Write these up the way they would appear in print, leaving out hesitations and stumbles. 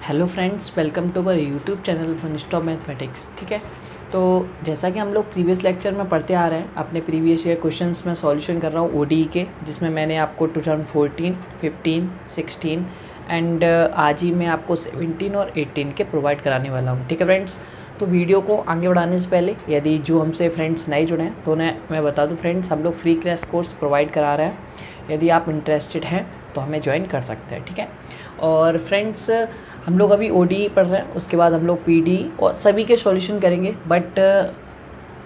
Hello friends, welcome to our YouTube channel one stop mathematics. ठीक है, तो जैसा कि हम लोग प्रीवियस लेक्चर में पढ़ते आ रहे हैं, अपने प्रीवियस ईयर क्वेश्चंस में सॉल्यूशन कर रहा हूँ ओडीई के, जिसमें मैंने आपको 2014, 15, 16 एंड आज ही मैं आपको 17 और 18 के प्रोवाइड कराने वाला हूँ। ठीक है फ्रेंड्स, तो वीडियो को आगे बढ़ाने से पहले यदि जो हमसे फ्रेंड्स नए जुड़े हैं तो उन्हें मैं बता दूँ फ्रेंड्स, हम लोग फ्री क्रैश कोर्स प्रोवाइड करा रहे हैं। यदि आप इंटरेस्टेड हैं तो हमें ज्वाइन कर सकते हैं। ठीक है, और फ्रेंड्स हम लोग अभी ओडीई पढ़ रहे हैं, उसके बाद हम लोग पीडी और सभी के सॉल्यूशन करेंगे। बट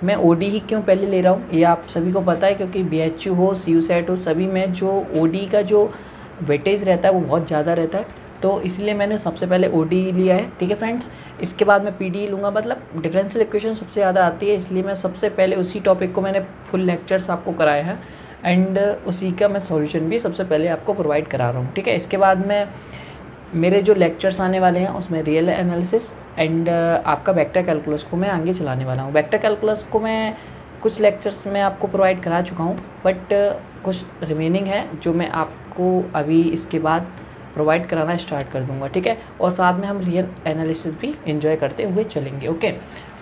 मैं ओडीई क्यों पहले ले रहा हूँ ये आप सभी को पता है, क्योंकि बीएचयू हो, सीयू सेट हो, सभी में जो ओडीई का जो वेटेज रहता है वो बहुत ज़्यादा रहता है, तो इसलिए मैंने सबसे पहले ओडीई लिया है। ठीक है फ्रेंड्स, इसके बाद मैं पीडी लूँगा। मतलब डिफरेंशियल इक्वेशन सबसे ज़्यादा आती है, इसलिए मैं सबसे पहले उसी टॉपिक को मैंने फुल लेक्चर्स आपको कराए हैं एंड उसी का मैं सॉल्यूशन भी सबसे पहले आपको प्रोवाइड करा रहा हूँ। ठीक है, इसके बाद मैं मेरे जो लेक्चर्स आने वाले हैं उसमें रियल एनालिसिस एंड आपका वेक्टर कैलकुलस को मैं आगे चलाने वाला हूँ। वेक्टर कैलकुलस को मैं कुछ लेक्चर्स में आपको प्रोवाइड करा चुका हूँ, बट कुछ रिमेनिंग है जो मैं आपको अभी इसके बाद प्रोवाइड कराना स्टार्ट कर दूँगा। ठीक है, और साथ में हम रियल एनालिसिस भी एंजॉय करते हुए चलेंगे। ओके,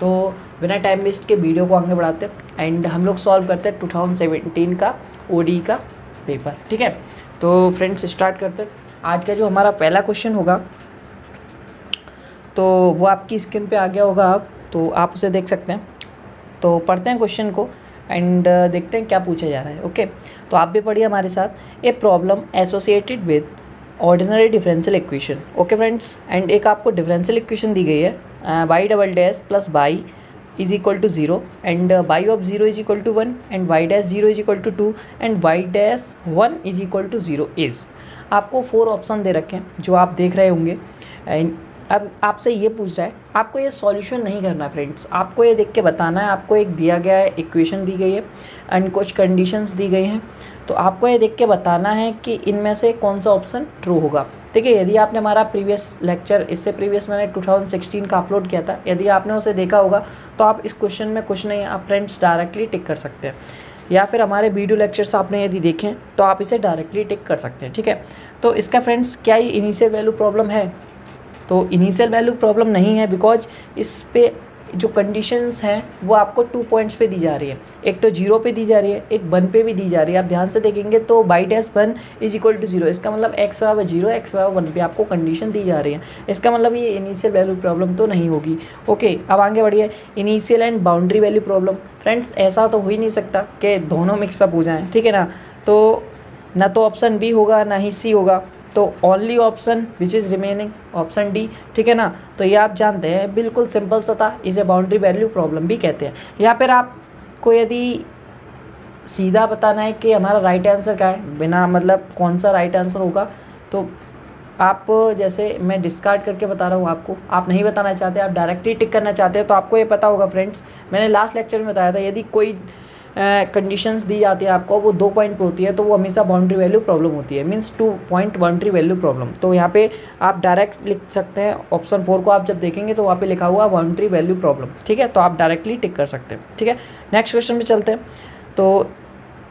तो बिना टाइम वेस्ट के वीडियो को आगे बढ़ाते हैं एंड हम लोग सॉल्व करते हैं 2017 का ओडीई का पेपर। ठीक है, तो फ्रेंड्स स्टार्ट करते हैं। आज का जो हमारा पहला क्वेश्चन होगा तो वो आपकी स्क्रीन पे आ गया होगा, अब तो आप उसे देख सकते हैं। तो पढ़ते हैं क्वेश्चन को एंड देखते हैं क्या पूछा जा रहा है। ओके, तो आप भी पढ़िए हमारे साथ। A problem associated with ordinary differential equation. Okay friends, and एक आपको डिफरेंशियल इक्वेशन दी गई है, y double dash plus y is equal to 0 and y of 0 is equal to 1 and y dash 0 is equal to 2 and y dash 1 is equal to 0 is. आपको 4 option दे रखे हैं जो आप देख रहे होंगे। अब आपसे ये पूछ रहा है, आपको ये सॉल्यूशन नहीं करना फ्रेंड्स, आपको ये देख के बताना है। आपको एक दिया गया है, इक्वेशन दी गई है एंड कुछ कंडीशंस दी गई हैं, तो आपको ये देख के बताना है कि इनमें से कौन सा ऑप्शन ट्रू होगा। ठीक है, यदि आपने हमारा प्रीवियस लेक्चर, इससे प्रीवियस मैंने 2016 का अपलोड किया था, यदि आपने उसे देखा होगा तो आप इस क्वेश्चन में कुछ नहीं, आप फ्रेंड्स डायरेक्टली टिक कर सकते हैं, या फिर हमारे वीडियो लेक्चर्स आपने यदि देखें तो आप इसे डायरेक्टली टिक कर सकते हैं। ठीक है, तो इसका फ्रेंड्स क्या ये इनिशियल वैल्यू प्रॉब्लम है? तो इनिशियल वैल्यू प्रॉब्लम नहीं है, बिकॉज इस पे जो कंडीशंस हैं वो आपको 2 पॉइंट्स पे दी जा रही है। एक तो 0 पे दी जा रही है, एक 1 पे भी दी जा रही है। आप ध्यान से देखेंगे तो y dash 1 is equal to 0, इसका मतलब x बराबर 0, x बराबर 1 पे आपको कंडीशन दी जा रही है। इसका मतलब ये इनिशियल वैल्यू प्रॉब्लम तो नहीं होगी। ओके, अब आगे बढ़िए। Initial and boundary value problem. Friends ऐसा तो हो ही नहीं सकता कि दोनों मिक्सअप हो जाएँ। ठीक है ना, तो ना तो ऑप्शन बी होगा ना ही सी होगा, तो only option which is remaining option D. ठीक है ना, तो ये आप जानते हैं, बिल्कुल सिंपल सा था, इसे बाउंड्री वैल्यू प्रॉब्लम भी कहते हैं। यहाँ पर आपको यदि सीधा बताना है कि हमारा राइट आंसर क्या है, बिना मतलब कौन सा राइट आंसर होगा, तो आप जैसे मैं डिस्कार्ड करके बता रहा हूँ आपको, आप नहीं बताना चाहते, आप डायरेक्टली टिक करना चाहते हैं, तो आपको ये पता होगा फ्रेंड्स, मैंने लास्ट लेक्चर में बताया था, यदि कोई कंडीशंस दी जाती है आपको, वो 2 पॉइंट पे होती है, तो वो हमेशा बाउंड्री वैल्यू प्रॉब्लम होती है, means 2 point boundary value problem. तो यहाँ पे आप डायरेक्ट लिख सकते हैं, ऑप्शन 4 को आप जब देखेंगे तो वहाँ पे लिखा हुआ बाउंड्री वैल्यू प्रॉब्लम। ठीक है, तो आप डायरेक्टली टिक कर सकते हैं। ठीक है, नेक्स्ट क्वेश्चन पे चलते हैं। तो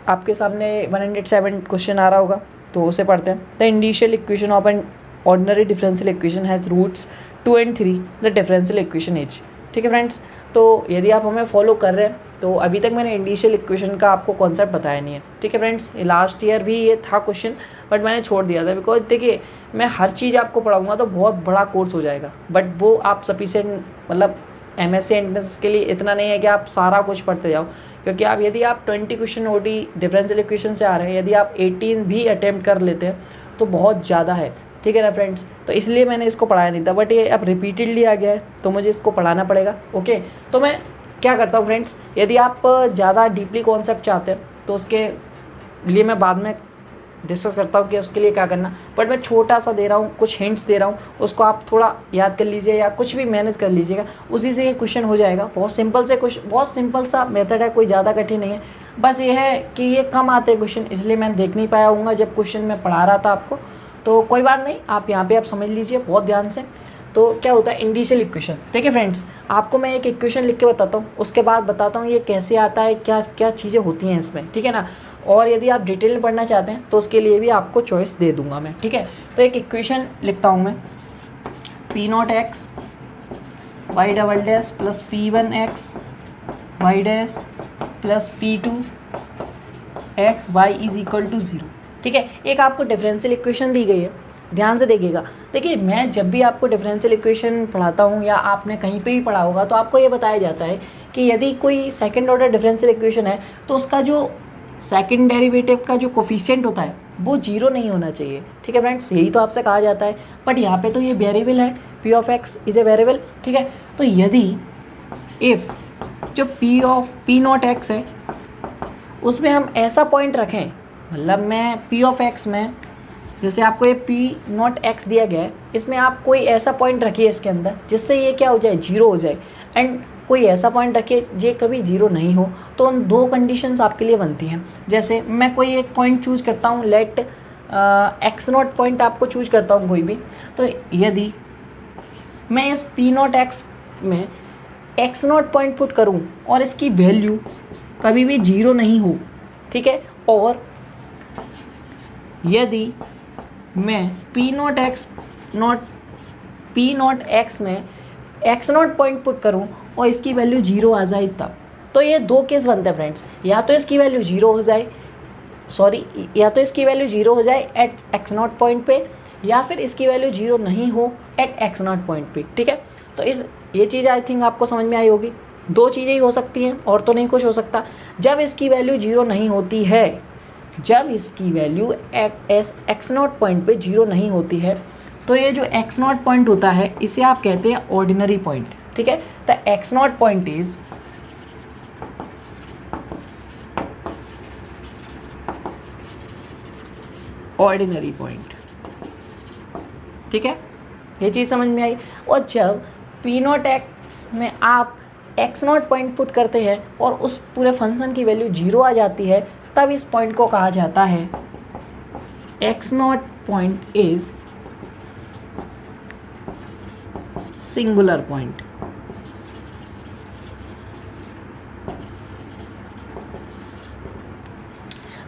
आपके सामने 107 क्वेश्चन आ रहा होगा, तो उसे पढ़ते हैं। The initial equation of an ordinary differential equation has roots 2 and 3, the differential equation is. ठीक है फ्रेंड्स, तो यदि आप हमें फॉलो कर रहे हैं तो अभी तक मैंने इनिशियल इक्वेशन का आपको कॉन्सेप्ट बताया नहीं है। ठीक है फ्रेंड्स, लास्ट ईयर भी ये था क्वेश्चन, बट मैंने छोड़ दिया था, बिकॉज देखिए मैं हर चीज़ आपको पढ़ाऊँगा तो बहुत बड़ा कोर्स हो जाएगा, बट वो आप सफिशिएंट मतलब एमएससी एंट्रेंस के लिए इतना नहीं है कि आप सारा कुछ पढ़ते जाओ, क्योंकि आप यदि आप 20 क्वेश्चन ओडी डिफरेंशियल इक्वेशन से आ रहे हैं, यदि आप 18 भी अटैम्प्ट कर लेते हैं तो बहुत ज़्यादा है। ठीक है ना फ्रेंड्स, तो इसलिए मैंने इसको पढ़ाया नहीं था, बट ये अब रिपीटेडली आ गया है तो मुझे इसको पढ़ाना पड़ेगा। ओके, तो मैं क्या करता हूँ फ्रेंड्स, यदि आप ज़्यादा डीपली कॉन्सेप्ट चाहते हैं तो उसके लिए मैं बाद में डिस्कस करता हूँ कि उसके लिए क्या करना, बट मैं छोटा सा दे रहा हूँ, कुछ हिंट्स दे रहा हूँ, उसको आप थोड़ा याद कर लीजिए या कुछ भी मैनेज कर लीजिएगा, उसी से ये क्वेश्चन हो जाएगा। बहुत सिंपल से क्वेश्चन, बहुत सिंपल सा मेथड है, कोई ज़्यादा कठिन नहीं है। बस ये है कि ये कम आते हैं क्वेश्चन, इसलिए मैं देख नहीं पाया हूँ जब क्वेश्चन मैं पढ़ा रहा था आपको, तो कोई बात नहीं, आप यहाँ पे आप समझ लीजिए बहुत ध्यान से। तो क्या होता है इनिशियल इक्वेशन। ठीक है फ्रेंड्स, आपको मैं एक इक्वेशन लिख के बताता हूँ, उसके बाद बताता हूँ ये कैसे आता है, क्या क्या चीज़ें होती हैं इसमें। ठीक है ना, और यदि आप डिटेल में पढ़ना चाहते हैं तो उसके लिए भी आपको चॉइस दे दूंगा मैं। ठीक है, तो एक इक्वेशन लिखता हूँ मैं, p naught x y double dash plus p one x y dash plus p two x y is equal to 0। ठीक है, एक आपको डिफरेंशियल इक्वेशन दी गई है, ध्यान से देखिएगा। देखिए मैं जब भी आपको डिफरेंशियल इक्वेशन पढ़ाता हूँ या आपने कहीं पे भी पढ़ा होगा तो आपको ये बताया जाता है कि यदि कोई सेकंड ऑर्डर डिफरेंशियल इक्वेशन है तो उसका जो सेकंड डेरिवेटिव का जो कोफिशिएंट होता है वो 0 नहीं होना चाहिए। ठीक है फ्रेंड्स, यही तो आपसे कहा जाता है, बट यहाँ पे तो ये वेरिएबल है, P of x is a variable. ठीक है, तो यदि इफ़ जो पी नॉट एक्स है उसमें हम ऐसा पॉइंट रखें, मतलब मैं पी ऑफ एक्स में जैसे आपको ये पी नॉट एक्स दिया गया है, इसमें आप कोई ऐसा पॉइंट रखिए इसके अंदर जिससे ये क्या हो जाए, 0 हो जाए, एंड कोई ऐसा पॉइंट रखिए जे कभी 0 नहीं हो। तो उन दो कंडीशंस आपके लिए बनती हैं। जैसे मैं कोई एक पॉइंट चूज करता हूँ, लेट एक्स नॉट पॉइंट आपको चूज करता हूँ कोई भी, तो यदि मैं इस पी नॉट एक्स में एक्स नॉट पॉइंट पुट करूँ और इसकी वैल्यू कभी भी 0 नहीं हो, ठीक है, और यदि मैं पी नॉट एक्स में एक्स नॉट पॉइंट पुट करूँ और इसकी वैल्यू 0 आ जाए तब, तो ये दो केस बनते हैं फ्रेंड्स, या तो इसकी वैल्यू 0 हो जाए, या तो इसकी वैल्यू 0 हो जाए एट एक्स नॉट पॉइंट पे, या फिर इसकी वैल्यू 0 नहीं हो एट एक्स नॉट पॉइंट पे। ठीक है, तो ये चीज़ आई थिंक आपको समझ में आई होगी। दो चीज़ें ही हो सकती हैं और तो नहीं कुछ हो सकता। जब इसकी वैल्यू 0 नहीं होती है, जब इसकी वैल्यू एक्स नॉट पॉइंट पे 0 नहीं होती है, तो ये जो एक्स नॉट पॉइंट होता है इसे आप कहते हैं ऑर्डिनरी पॉइंट। ठीक है, तो x not point is ordinary point. ठीक है, ये चीज़ समझ में आई। और जब पी नॉट एक्स में आप एक्स नॉट पॉइंट पुट करते हैं और उस पूरे फंक्शन की वैल्यू 0 आ जाती है, तब इस पॉइंट को कहा जाता है x not point is singular point.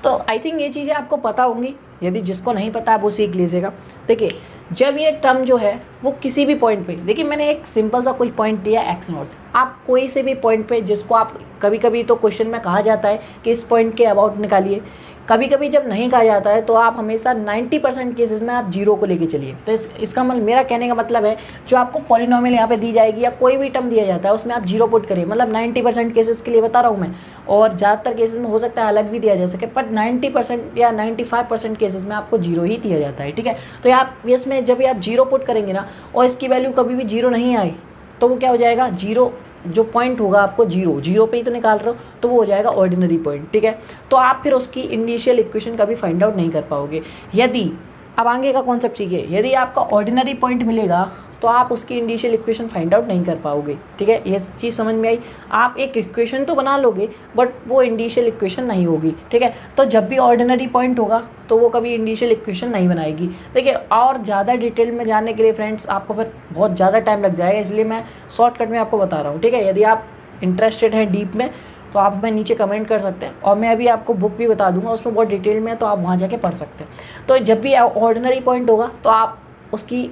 तो आई थिंक ये चीज़ें आपको पता होंगी, यदि जिसको नहीं पता आप वो सीख लीजिएगा। देखिए जब ये टर्म जो है वो किसी भी पॉइंट पे, देखिए मैंने एक सिंपल सा कोई पॉइंट दिया एक्स नॉट, आप कोई से भी पॉइंट पे जिसको आप कभी कभी तो क्वेश्चन में कहा जाता है कि इस पॉइंट के अबाउट निकालिए, कभी कभी जब नहीं कहा जाता है तो आप हमेशा 90% केसेस में आप 0 को लेके चलिए। तो इसका मेरा कहने का मतलब है जो आपको पॉलिनोमियल यहाँ पे दी जाएगी या कोई भी टर्म दिया जाता है उसमें आप 0 पुट करिए, मतलब 90% केसेस के लिए बता रहा हूँ मैं, और ज़्यादातर केसेस में हो सकता है अलग भी दिया जा सके, बट 90% या 95% केसेस में आपको 0 ही दिया जाता है। ठीक है, तो आप इसमें जब आप 0 पुट करेंगे ना और इसकी वैल्यू कभी भी 0 नहीं आई तो वो क्या हो जाएगा, 0 जो पॉइंट होगा आपको 0 पे ही तो निकाल रहे हो, तो वो हो जाएगा ऑर्डिनरी पॉइंट। ठीक है, तो आप फिर उसकी इनिशियल इक्वेशन कभी फाइंड आउट नहीं कर पाओगे। यदि अब आगे का कॉन्सेप्ट सीखिए, यदि आपका ऑर्डिनरी पॉइंट मिलेगा तो आप उसकी इनिशियल इक्वेशन फाइंड आउट नहीं कर पाओगे। ठीक है, ये चीज़ समझ में आई। आप एक इक्वेशन तो बना लोगे बट वो इनिशियल इक्वेशन नहीं होगी। ठीक है, तो जब भी ऑर्डिनरी पॉइंट होगा तो वो कभी इनिशियल इक्वेशन नहीं बनाएगी। देखिए और ज़्यादा डिटेल में जानने के लिए फ्रेंड्स आपको फिर बहुत ज़्यादा टाइम लग जाएगा, इसलिए मैं शॉर्टकट में आपको बता रहा हूँ। ठीक है, यदि आप इंटरेस्टेड हैं डीप में तो आप हमें नीचे कमेंट कर सकते हैं, और मैं अभी आपको बुक भी बता दूंगा, उसमें बहुत डिटेल में है तो आप वहाँ जाके पढ़ सकते हैं। तो जब भी ऑर्डिनरी पॉइंट होगा तो आप उसकी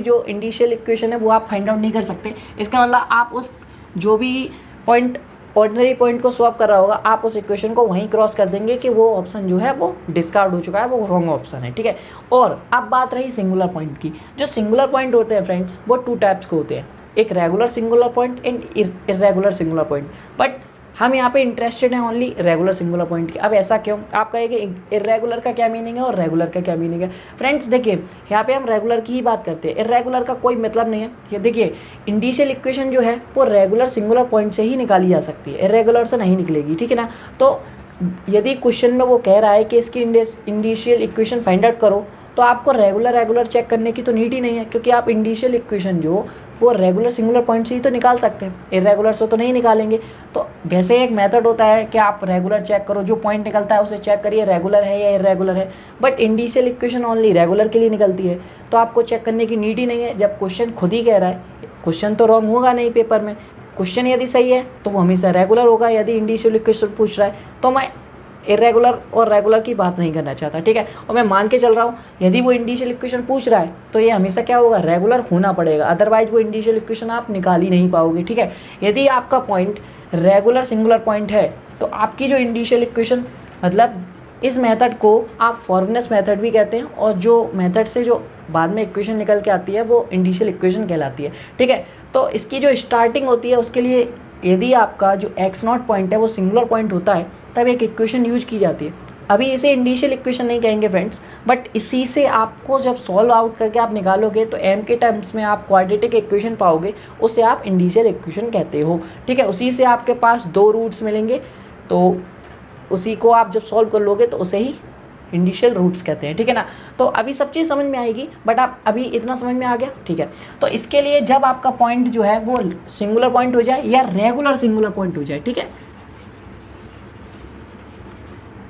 जो इनिशियल इक्वेशन है वो आप फाइंड आउट नहीं कर सकते। इसका मतलब आप उस जो भी पॉइंट ऑर्डिनरी पॉइंट को स्वैप कर रहा होगा आप उस इक्वेशन को वहीं क्रॉस कर देंगे कि वो ऑप्शन जो है वो डिस्कार्ड हो चुका है, वो रॉन्ग ऑप्शन है। ठीक है, और अब बात रही सिंगुलर पॉइंट की। जो सिंगुलर पॉइंट होते हैं फ्रेंड्स वो 2 टाइप्स के होते हैं, एक regular singular point and irregular singular point, but हम यहाँ पे इंटरेस्टेड हैं ओनली रेगुलर सिंगुलर पॉइंट की। अब ऐसा क्यों, आप कहेंगे इरेगुलर का क्या मीनिंग है और रेगुलर का क्या मीनिंग है। फ्रेंड्स देखिए यहाँ पे हम रेगुलर की ही बात करते हैं, इरेगुलर का कोई मतलब नहीं है। ये देखिए इनिशियल इक्वेशन जो है वो रेगुलर सिंगुलर पॉइंट से ही निकाली जा सकती है, इरेगुलर से नहीं निकलेगी। ठीक है ना, तो यदि क्वेश्चन में वो कह रहा है कि इसकी इनिशियल इक्वेशन फाइंड आउट करो तो आपको रेगुलर चेक करने की तो नीड ही नहीं है, क्योंकि आप इनिशियल इक्वेशन जो वो रेगुलर सिंगुलर पॉइंट से ही तो निकाल सकते हैं, इरेगुलर से तो नहीं निकालेंगे। तो वैसे एक मेथड होता है कि आप रेगुलर चेक करो, जो पॉइंट निकलता है उसे चेक करिए रेगुलर है या इरेगुलर है, but initial equation only regular के लिए निकलती है, तो आपको चेक करने की नीड ही नहीं है। जब क्वेश्चन खुद ही कह रहा है, क्वेश्चन तो रॉन्ग होगा नहीं पेपर में, क्वेश्चन यदि सही है तो वो हमेशा रेगुलर होगा, यदि इनिशियल इक्वेशन पूछ रहा है तो मैं इरेगुलर और रेगुलर की बात नहीं करना चाहता, ठीक है। और मैं मान के चल रहा हूँ यदि वो इंडिशियल इक्वेशन पूछ रहा है तो ये हमेशा क्या होगा, रेगुलर होना पड़ेगा, अदरवाइज वो इंडिशियल इक्वेशन आप निकाल ही नहीं पाओगे, ठीक है। यदि आपका पॉइंट रेगुलर सिंगुलर पॉइंट है तो आपकी जो इंडिशियल इक्वेशन, मतलब इस मेथड को आप फॉरवर्डनेस मेथड भी कहते हैं, और जो मेथड से जो बाद में इक्वेशन निकल के आती है वो इंडिशियल इक्वेशन कहलाती है, ठीक है। तो इसकी जो स्टार्टिंग होती है उसके लिए यदि आपका जो x0 पॉइंट है वो सिंगुलर पॉइंट होता है तब एक इक्वेशन यूज की जाती है। अभी इसे इंडिशियल इक्वेशन नहीं कहेंगे फ्रेंड्स, बट इसी से आपको जब सॉल्व आउट करके आप निकालोगे तो m के टर्म्स में आप क्वाड्रेटिक इक्वेशन पाओगे, उससे आप इंडिशियल इक्वेशन कहते हो, ठीक है। उसी से आपके पास 2 रूट्स मिलेंगे तो उसी को आप जब सॉल्व कर लोगे तो उसे ही इंडिशियल रूट्स कहते हैं, ठीक है ना। तो अभी सब चीज़ समझ में आएगी, बट आप अभी इतना समझ में आ गया, ठीक है। तो इसके लिए जब आपका पॉइंट जो है वो सिंगुलर पॉइंट हो जाए या रेगुलर सिंगुलर पॉइंट हो जाए, ठीक है।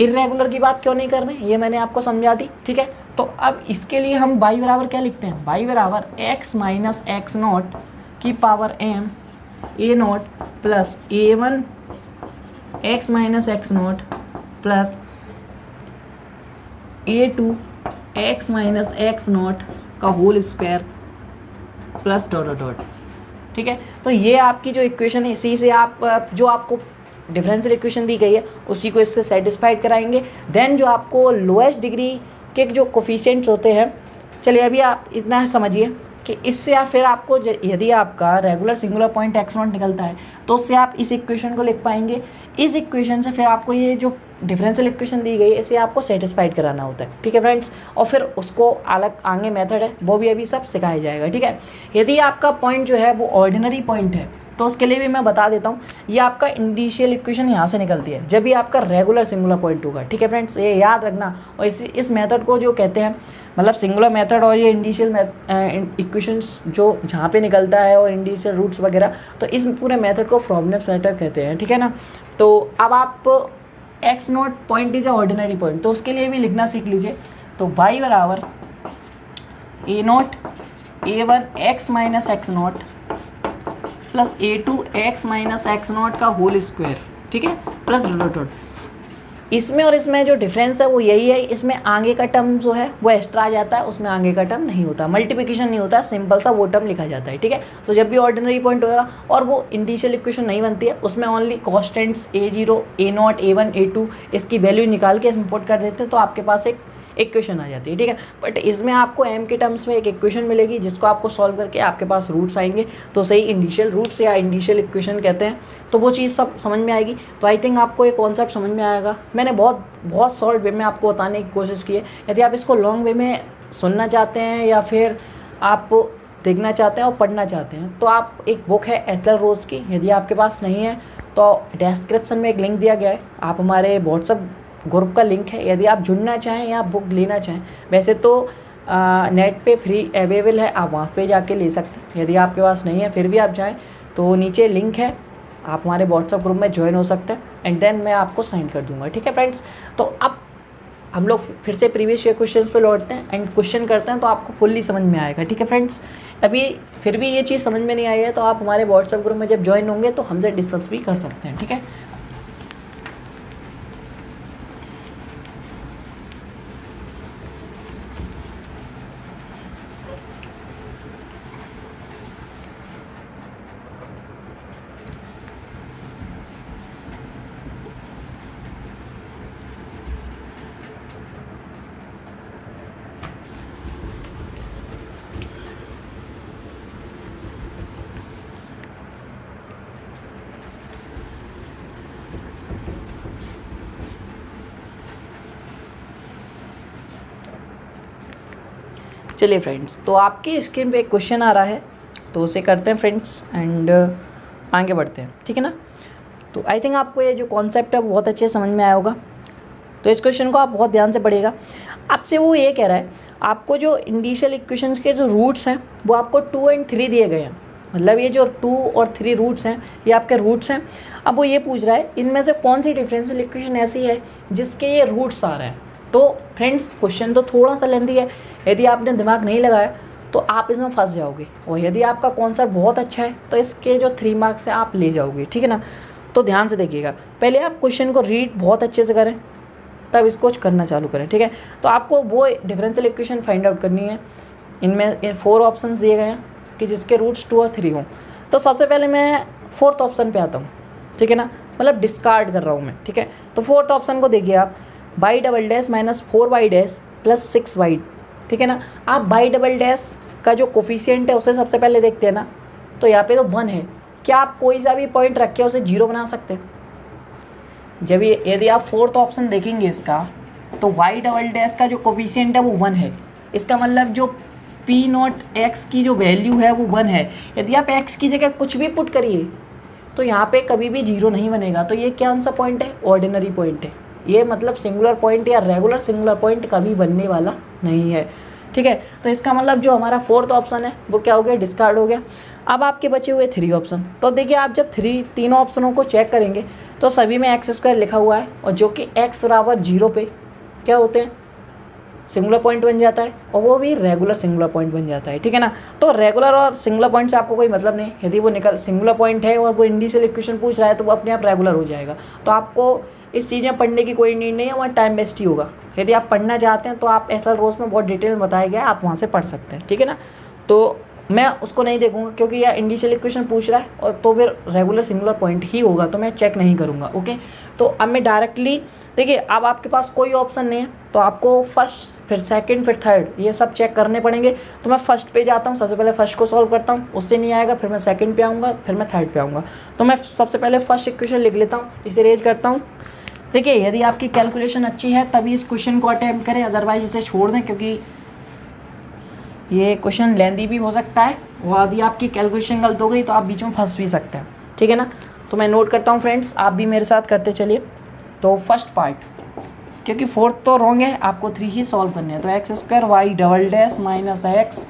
इरेगुलर की बात क्यों नहीं कर रहे, ये मैंने आपको समझा दी, ठीक है। तो अब इसके लिए हम y बराबर क्या लिखते हैं, y बराबर x माइनस एक्स नॉट की power m a not plus a1 x minus x not plus a2 x minus x not का whole square plus dot dot dot, ठीक है। तो ये आपकी जो इक्वेशन है, इसी से आप जो आपको डिफरेंशियल इक्वेशन दी गई है उसी को इससे सेटिस्फाइड कराएंगे। देन जो आपको लोएस्ट डिग्री के जो कोफिशिएंट्स होते हैं, चलिए अभी आप इतना समझिए कि इससे आप फिर आपको यदि आपका रेगुलर सिंगुलर पॉइंट x0 निकलता है तो उससे आप इस इक्वेशन को लिख पाएंगे। इस इक्वेशन से फिर आपको ये जो डिफरेंशियल इक्वेशन दी गई है इसे आपको सेटिस्फाइड कराना होता है, ठीक है फ्रेंड्स। और फिर उसको अलग आगे मेथड है वो भी अभी सब सिखाया जाएगा, ठीक है। यदि आपका पॉइंट जो है वो ऑर्डिनरी पॉइंट है तो उसके लिए भी मैं बता देता हूँ, ये आपका इंडिशियल इक्वेशन यहाँ से निकलती है जब भी आपका रेगुलर सिंगुलर पॉइंट होगा, ठीक है फ्रेंड्स, ये याद रखना। और इस मेथड को जो कहते हैं, मतलब सिंगुलर मेथड और ये इंडिशियल इक्वेशंस जो जहाँ पे निकलता है और इंडिशियल रूट्स वगैरह, तो इस पूरे मेथड को फ्रॉबनेस मेथड कहते हैं, ठीक है ना। तो अब आप x0 point is ordinary point, तो उसके लिए भी लिखना सीख लीजिए। तो y बराबर a0 a1 x minus x not plus a2 x minus x not का होल स्क्वायर, ठीक है, प्लस डॉट डॉट। इसमें और इसमें जो डिफरेंस है वो यही है, इसमें आगे का टर्म जो है वो एक्स्ट्रा आ जाता है, उसमें आगे का टर्म नहीं होता, मल्टीप्लिकेशन नहीं होता, सिंपल सा वो टर्म लिखा जाता है, ठीक है। तो जब भी ऑर्डिनरी पॉइंट होगा और वो इंडिशियल इक्वेशन नहीं बनती है, उसमें only constants a0 a0 a1 a2 इसकी वैल्यू निकाल के इंपोर्ट कर देते हैं तो आपके पास एक इक्वेशन आ जाती है, ठीक है। बट इसमें आपको m के टर्म्स में एक इक्वेशन मिलेगी जिसको आपको सॉल्व करके आपके पास रूट्स आएंगे, तो सही इंडिशियल रूट्स या इंडिशियल इक्वेशन कहते हैं। तो वो चीज़ सब समझ में आएगी। तो आई थिंक आपको ये कॉन्सेप्ट समझ में आएगा। मैंने बहुत शॉर्ट वे में आपको बताने की कोशिश की है। यदि आप इसको लॉन्ग वे में सुनना चाहते हैं या फिर आप देखना चाहते हैं और पढ़ना चाहते हैं तो आप एक बुक है एस.एल. रोज़ की, यदि आपके पास नहीं है तो डिस्क्रिप्शन में एक लिंक दिया गया है, आप हमारे व्हाट्सअप ग्रुप का लिंक है, यदि आप जुड़ना चाहें या बुक लेना चाहें, वैसे तो नेट पे फ्री अवेलेबल है, आप वहाँ पे जाके ले सकते हैं। यदि आपके पास नहीं है फिर भी आप जाएं तो नीचे लिंक है, आप हमारे व्हाट्सअप ग्रुप में ज्वाइन हो सकते हैं एंड देन मैं आपको साइन कर दूंगा, ठीक है फ्रेंड्स। तो अब हम लोग फिर से प्रीवियस ईयर क्वेश्चंस पे लौटते हैं एंड क्वेश्चन करते हैं तो आपको फुल्ली समझ में आएगा, ठीक है फ्रेंड्स। अभी फिर भी ये चीज़ समझ में नहीं आई है तो आप हमारे व्हाट्सअप ग्रुप में जब ज्वाइन होंगे तो हमसे डिस्कस भी कर सकते हैं, ठीक है। चलिए फ्रेंड्स, तो आपकी स्क्रीन पे एक क्वेश्चन आ रहा है तो उसे करते हैं फ्रेंड्स एंड आगे बढ़ते हैं, ठीक है ना। तो आई थिंक आपको ये जो कॉन्सेप्ट है वो बहुत अच्छे से समझ में आया होगा। तो इस क्वेश्चन को आप बहुत ध्यान से पढ़िएगा। आपसे वो ये कह रहा है आपको जो इंडिशियल इक्वेशंस के जो रूट्स हैं वो आपको 2 और 3 दिए गए हैं, मतलब ये जो 2 और 3 रूट्स हैं ये आपके रूट्स हैं। अब वो ये पूछ रहा है इनमें से कौन सी डिफरेंशियल इक्वेशन ऐसी है जिसके ये रूट्स आ रहे हैं। तो फ्रेंड्स क्वेश्चन तो थोड़ा सा लेंदी है, यदि आपने दिमाग नहीं लगाया तो आप इसमें फंस जाओगे, और यदि आपका कॉन्सेप्ट बहुत अच्छा है तो इसके जो 3 मार्क्स हैं आप ले जाओगे, ठीक है ना। तो ध्यान से देखिएगा, पहले आप क्वेश्चन को रीड बहुत अच्छे से करें, तब इसको करना चालू करें, ठीक है। तो आपको वो डिफरेंशियल इक्वेशन फाइंड आउट करनी है। इन 4 ऑप्शंस दिए गए हैं कि जिसके रूट्स 2 और 3 हों। तो सबसे पहले मैं 4th ऑप्शन पे आता हूँ, ठीक है ना, मतलब डिस्कार्ड कर रहा हूँ मैं, ठीक है। तो 4th ऑप्शन को देखिए आप, y double dash minus 4y dash plus 6y, ठीक है ना। आप y डबल डैश का जो कोफिशिएंट है उसे सबसे पहले देखते हैं ना, तो यहाँ पे तो 1 है। क्या आप कोई सा भी पॉइंट रख के उसे 0 बना सकते हैं? जब ये यदि आप 4th ऑप्शन देखेंगे इसका, तो y डबल डैश का जो कोफिशिएंट है वो 1 है। इसका मतलब जो पी नॉट एक्स की जो वैल्यू है वो 1 है। यदि आप x की जगह कुछ भी पुट करिए तो यहाँ पे कभी भी 0 नहीं बनेगा। तो ये कौन सा पॉइंट है? ऑर्डिनरी पॉइंट है। ये मतलब सिंगुलर पॉइंट या रेगुलर सिंगुलर पॉइंट कभी बनने वाला नहीं है, ठीक है। तो इसका मतलब जो हमारा 4th ऑप्शन है वो क्या हो गया? डिस्कार्ड हो गया। अब आपके बचे हुए 3 ऑप्शन। तो देखिए आप जब तीनों ऑप्शनों को चेक करेंगे तो सभी में x² लिखा हुआ है, और जो कि x बराबर 0 पे क्या होते हैं? सिंगुलर पॉइंट बन जाता है, और वो भी रेगुलर सिंगुलर पॉइंट बन जाता है, ठीक है ना। तो रेगुलर और सिंगुलर पॉइंट से आपको कोई मतलब नहीं। यदि वो सिंगुलर पॉइंट है और वो इंडिशियल इक्वेशन पूछ रहा है तो वो अपने आप रेगुलर हो जाएगा। तो आपको इस चीज़ में पढ़ने की कोई नीड नहीं है, वहाँ टाइम वेस्ट ही होगा। यदि आप पढ़ना चाहते हैं तो आप एसएल रोज में बहुत डिटेल में बताया गया है, आप वहाँ से पढ़ सकते हैं, ठीक है ना। तो मैं उसको नहीं देखूंगा क्योंकि यह इंडिशियल इक्वेशन पूछ रहा है, और तो फिर रेगुलर सिंगुलर पॉइंट ही होगा, तो मैं चेक नहीं करूँगा, ओके। तो अब मैं डायरेक्टली देखिए, अब आपके पास कोई ऑप्शन नहीं है तो आपको फर्स्ट, फिर सेकंड, फिर थर्ड, ये सब चेक करने पड़ेंगे। तो मैं फर्स्ट पे जाता हूँ, सबसे पहले फर्स्ट को सॉल्व करता हूँ, उससे नहीं आएगा फिर मैं सेकंड पे आऊँगा, फिर मैं थर्ड पे आऊँगा। तो मैं सबसे पहले फर्स्ट इक्वेशन लिख लेता हूँ, इसे रेज करता हूँ। देखिए यदि आपकी कैलकुलेशन अच्छी है तभी इस क्वेश्चन को अटेम्प्ट करें, अदरवाइज इसे छोड़ दें क्योंकि ये क्वेश्चन लेंदी भी हो सकता है, और यदि आपकी कैलकुलेशन गलत हो गई तो आप बीच में फंस भी सकते हैं, ठीक है ना। तो मैं नोट करता हूँ फ्रेंड्स, आप भी मेरे साथ करते चलिए। तो फर्स्ट पार्ट, क्योंकि 4th तो रॉन्ग है, आपको 3 ही सॉल्व करने हैं। तो x² y double dash minus x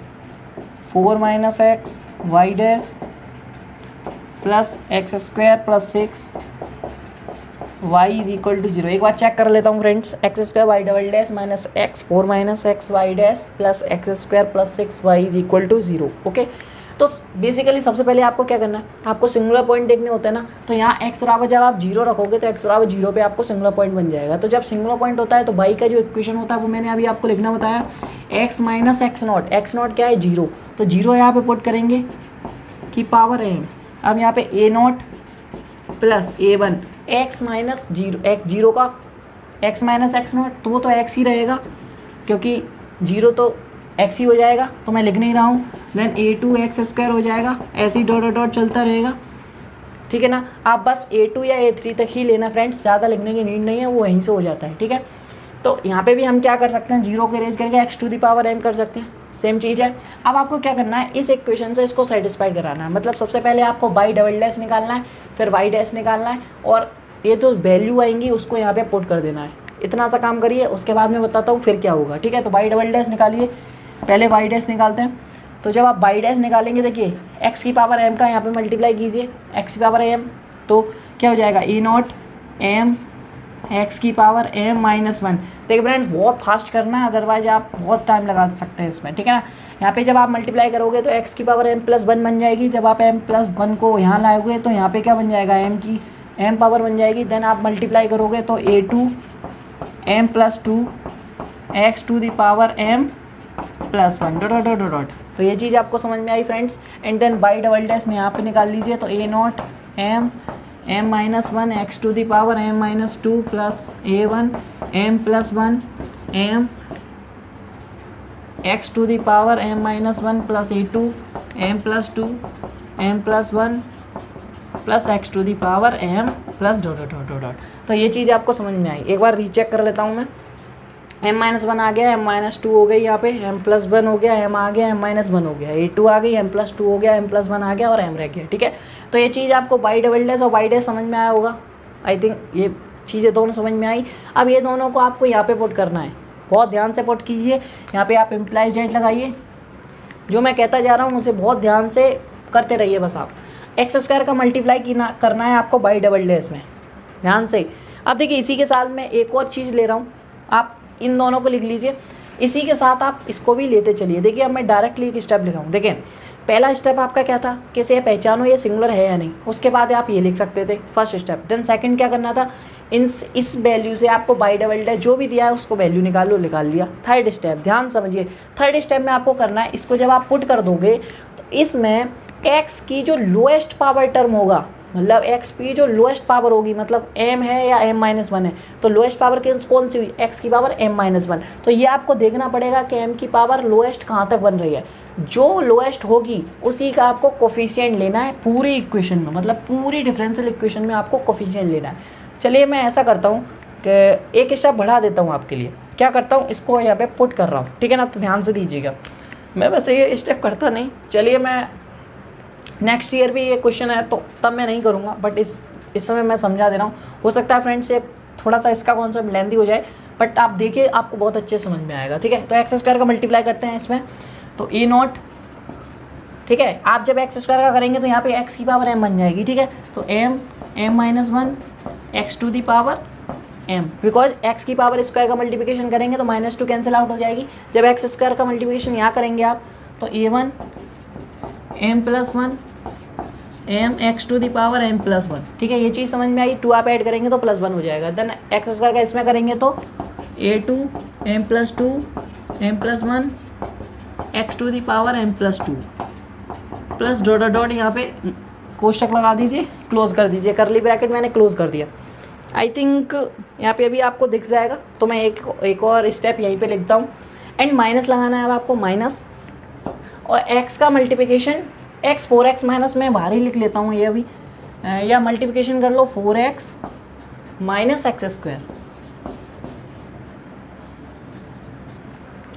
4 minus x y dash plus x² plus 6 y is equal to 0। एक बार चेक कर लेता हूँ friends, x² y double dash minus x 4 minus x y dash plus x² plus 6 y is equal to 0, okay. तो basically सबसे पहले आपको क्या करना है, आपको सिंगुलर पॉइंट देखने होते हैं ना। तो यहाँ x बराबर जब आप 0 रखोगे तो x बराबर 0 पे आपको सिंगुलर पॉइंट बन जाएगा। तो जब सिंगुलर पॉइंट होता है तो y का जो इक्वेशन होता है वो मैंने अभी आपको लिखना बताया, x माइनस x0 क्या है? 0। तो 0 यहाँ पे पुट करेंगे की पावर m। अब यहाँ पे a0 plus a1, x minus 0, x 0 का x माइनस x0, तो वो तो x ही रहेगा क्योंकि 0 तो x ही हो जाएगा, तो मैं लिख नहीं रहा हूँ। देन a2 x² हो जाएगा, ऐसे ही डॉट डॉट चलता रहेगा, ठीक है ना। आप बस a2 या a3 तक ही लेना फ्रेंड्स, ज़्यादा लिखने की नीड नहीं है, वो वहीं से हो जाता है, ठीक है। तो यहाँ पे भी हम क्या कर सकते हैं, 0 को रेज करके x to the power m कर सकते हैं, सेम चीज़ है। अब आपको क्या करना है, इस इक्वेशन से इसको सेटिस्फाइड कराना है। मतलब सबसे पहले आपको y डबल डैश निकालना है, फिर y डैश निकालना है, और ये तो वैल्यू आएंगी उसको यहाँ पे पुट कर देना है। इतना सा काम करिए, उसके बाद मैं बताता हूँ फिर क्या होगा, ठीक है। तो y डबल डैश निकालिए, पहले y डैश निकालते हैं। तो जब आप y डैश निकालेंगे, देखिए x की पावर m का यहाँ पे मल्टीप्लाई कीजिए, x की पावर m, तो क्या हो जाएगा a0 m x की पावर m माइनस 1। देखिए फ्रेंड्स बहुत फास्ट करना है, अदरवाइज आप बहुत टाइम लगा सकते हैं इसमें, ठीक है ना। यहाँ पे जब आप मल्टीप्लाई करोगे तो x की पावर m प्लस 1 बन जाएगी। जब आप m प्लस 1 को यहाँ लाओगे तो यहाँ पे क्या बन जाएगा, m की m पावर बन जाएगी। देन आप मल्टीप्लाई करोगे तो a2 m plus 2 x to the power m plus 1 dot dot dot dot. तो ये चीज़ आपको समझ में आई friends. And then y double dash में यहाँ पे निकाल लीजिए, तो a0 m minus 1 x to the power m minus 2 plus a1 m plus 1 m x to the power m minus 1 plus a2 m plus 2 m plus 1 plus x to the power m plus dot dot dot dot. तो ये चीज़ आपको समझ में आई। एक बार recheck कर लेता हूँ मैं, m माइनस 1 आ गया, m माइनस 2 हो गई, यहाँ पे m प्लस 1 हो गया, m आ गया, m माइनस 1 हो गया, a2 आ गई, m प्लस 2 हो गया, m प्लस 1 आ गया और m रह गया, ठीक है। तो ये चीज़ आपको y डबल डैश और y डैश समझ में आया होगा, आई थिंक ये चीज़ें दोनों समझ में आई। अब ये दोनों को आपको यहाँ पे पुट करना है, बहुत ध्यान से पुट कीजिए। यहाँ पे आप इम्प्लाइज डेट लगाइए, जो मैं कहता जा रहा हूँ उसे बहुत ध्यान से करते रहिए। बस आप x² का मल्टीप्लाई करना है आपको y डबल डैश में, ध्यान से। अब देखिए इसी के साथ मैं एक और चीज़ ले रहा हूँ, आप इन दोनों को लिख लीजिए, इसी के साथ आप इसको भी लेते चलिए। देखिए अब मैं डायरेक्टली एक स्टेप लिख रहा हूँ। देखिए पहला स्टेप आपका क्या था कि इसे पहचानो ये सिंगुलर है या नहीं, उसके बाद आप ये लिख सकते थे फर्स्ट स्टेप। देन सेकंड क्या करना था इस वैल्यू से आपको बाई डबल डैश जो भी दिया है उसको वैल्यू निकालो, निकाल लिया। थर्ड स्टेप ध्यान समझिए, थर्ड स्टेप में आपको करना है, इसको जब आप पुट कर दोगे तो इसमें एक्स की जो लोएस्ट पावर टर्म होगा, मतलब एक्स की जो लोएस्ट पावर होगी, मतलब एम है या एम माइनस वन है, तो लोएस्ट पावर कौन सी हुई, एक्स की पावर एम माइनस वन। तो ये आपको देखना पड़ेगा कि एम की पावर लोएस्ट कहाँ तक बन रही है, जो लोएस्ट होगी उसी का आपको कोफिशिएंट लेना है पूरी इक्वेशन में, मतलब पूरी डिफरेंशियल इक्वेशन में आपको कोफिशिएंट लेना है। चलिए मैं ऐसा करता हूँ कि एक स्टेप बढ़ा देता हूँ आपके लिए। क्या करता हूँ, इसको यहाँ पे पुट कर रहा हूँ, ठीक है ना, तो ध्यान से दीजिएगा। मैं वैसे ये स्टेप करता नहीं, चलिए मैं नेक्स्ट ईयर भी ये क्वेश्चन है तो तब मैं नहीं करूँगा, बट इस समय मैं समझा दे रहा हूँ। हो सकता है फ्रेंड्स ये थोड़ा सा इसका कॉन्सेप्ट लेंदी हो जाए, बट आप देखिए आपको बहुत अच्छे समझ में आएगा, ठीक है। तो एक्स स्क्वायर का मल्टीप्लाई करते हैं इसमें, तो ए नॉट, ठीक है। आप जब एक्स स्क्वायर का करेंगे तो यहाँ पे एक्स की पावर एम बन जाएगी, ठीक है। तो m minus one x to the power m, because x की पावर स्क्वायर का मल्टीप्लिकेशन करेंगे तो माइनस टू कैंसिल आउट हो जाएगी। जब एक्स स्क्वायर का मल्टीप्लिकेशन यहाँ करेंगे आप, तो a one m plus one m x to the power m plus one, ठीक है। ये चीज़ समझ में आई। टू आप ऐड करेंगे तो प्लस वन हो जाएगा। देन एक्स स्क्वायर का इसमें करेंगे तो a two m plus two m plus one x to the power m plus two plus dot dot, यहाँ पे कोष्टक लगा दीजिए, क्लोज कर दीजिए, करली ब्रैकेट मैंने क्लोज कर दिया। आई थिंक यहाँ पे अभी आपको दिख जाएगा, तो मैं एक और स्टेप यहीं पे लिखता हूँ। एंड माइनस लगाना है अब आपको, माइनस, और एक्स का मल्टीप्लिकेशन एक्स 4x माइनस में बाहर ही लिख लेता हूँ ये अभी, या मल्टीप्लिकेशन कर लो 4x माइनस एक्स स्क्वायर,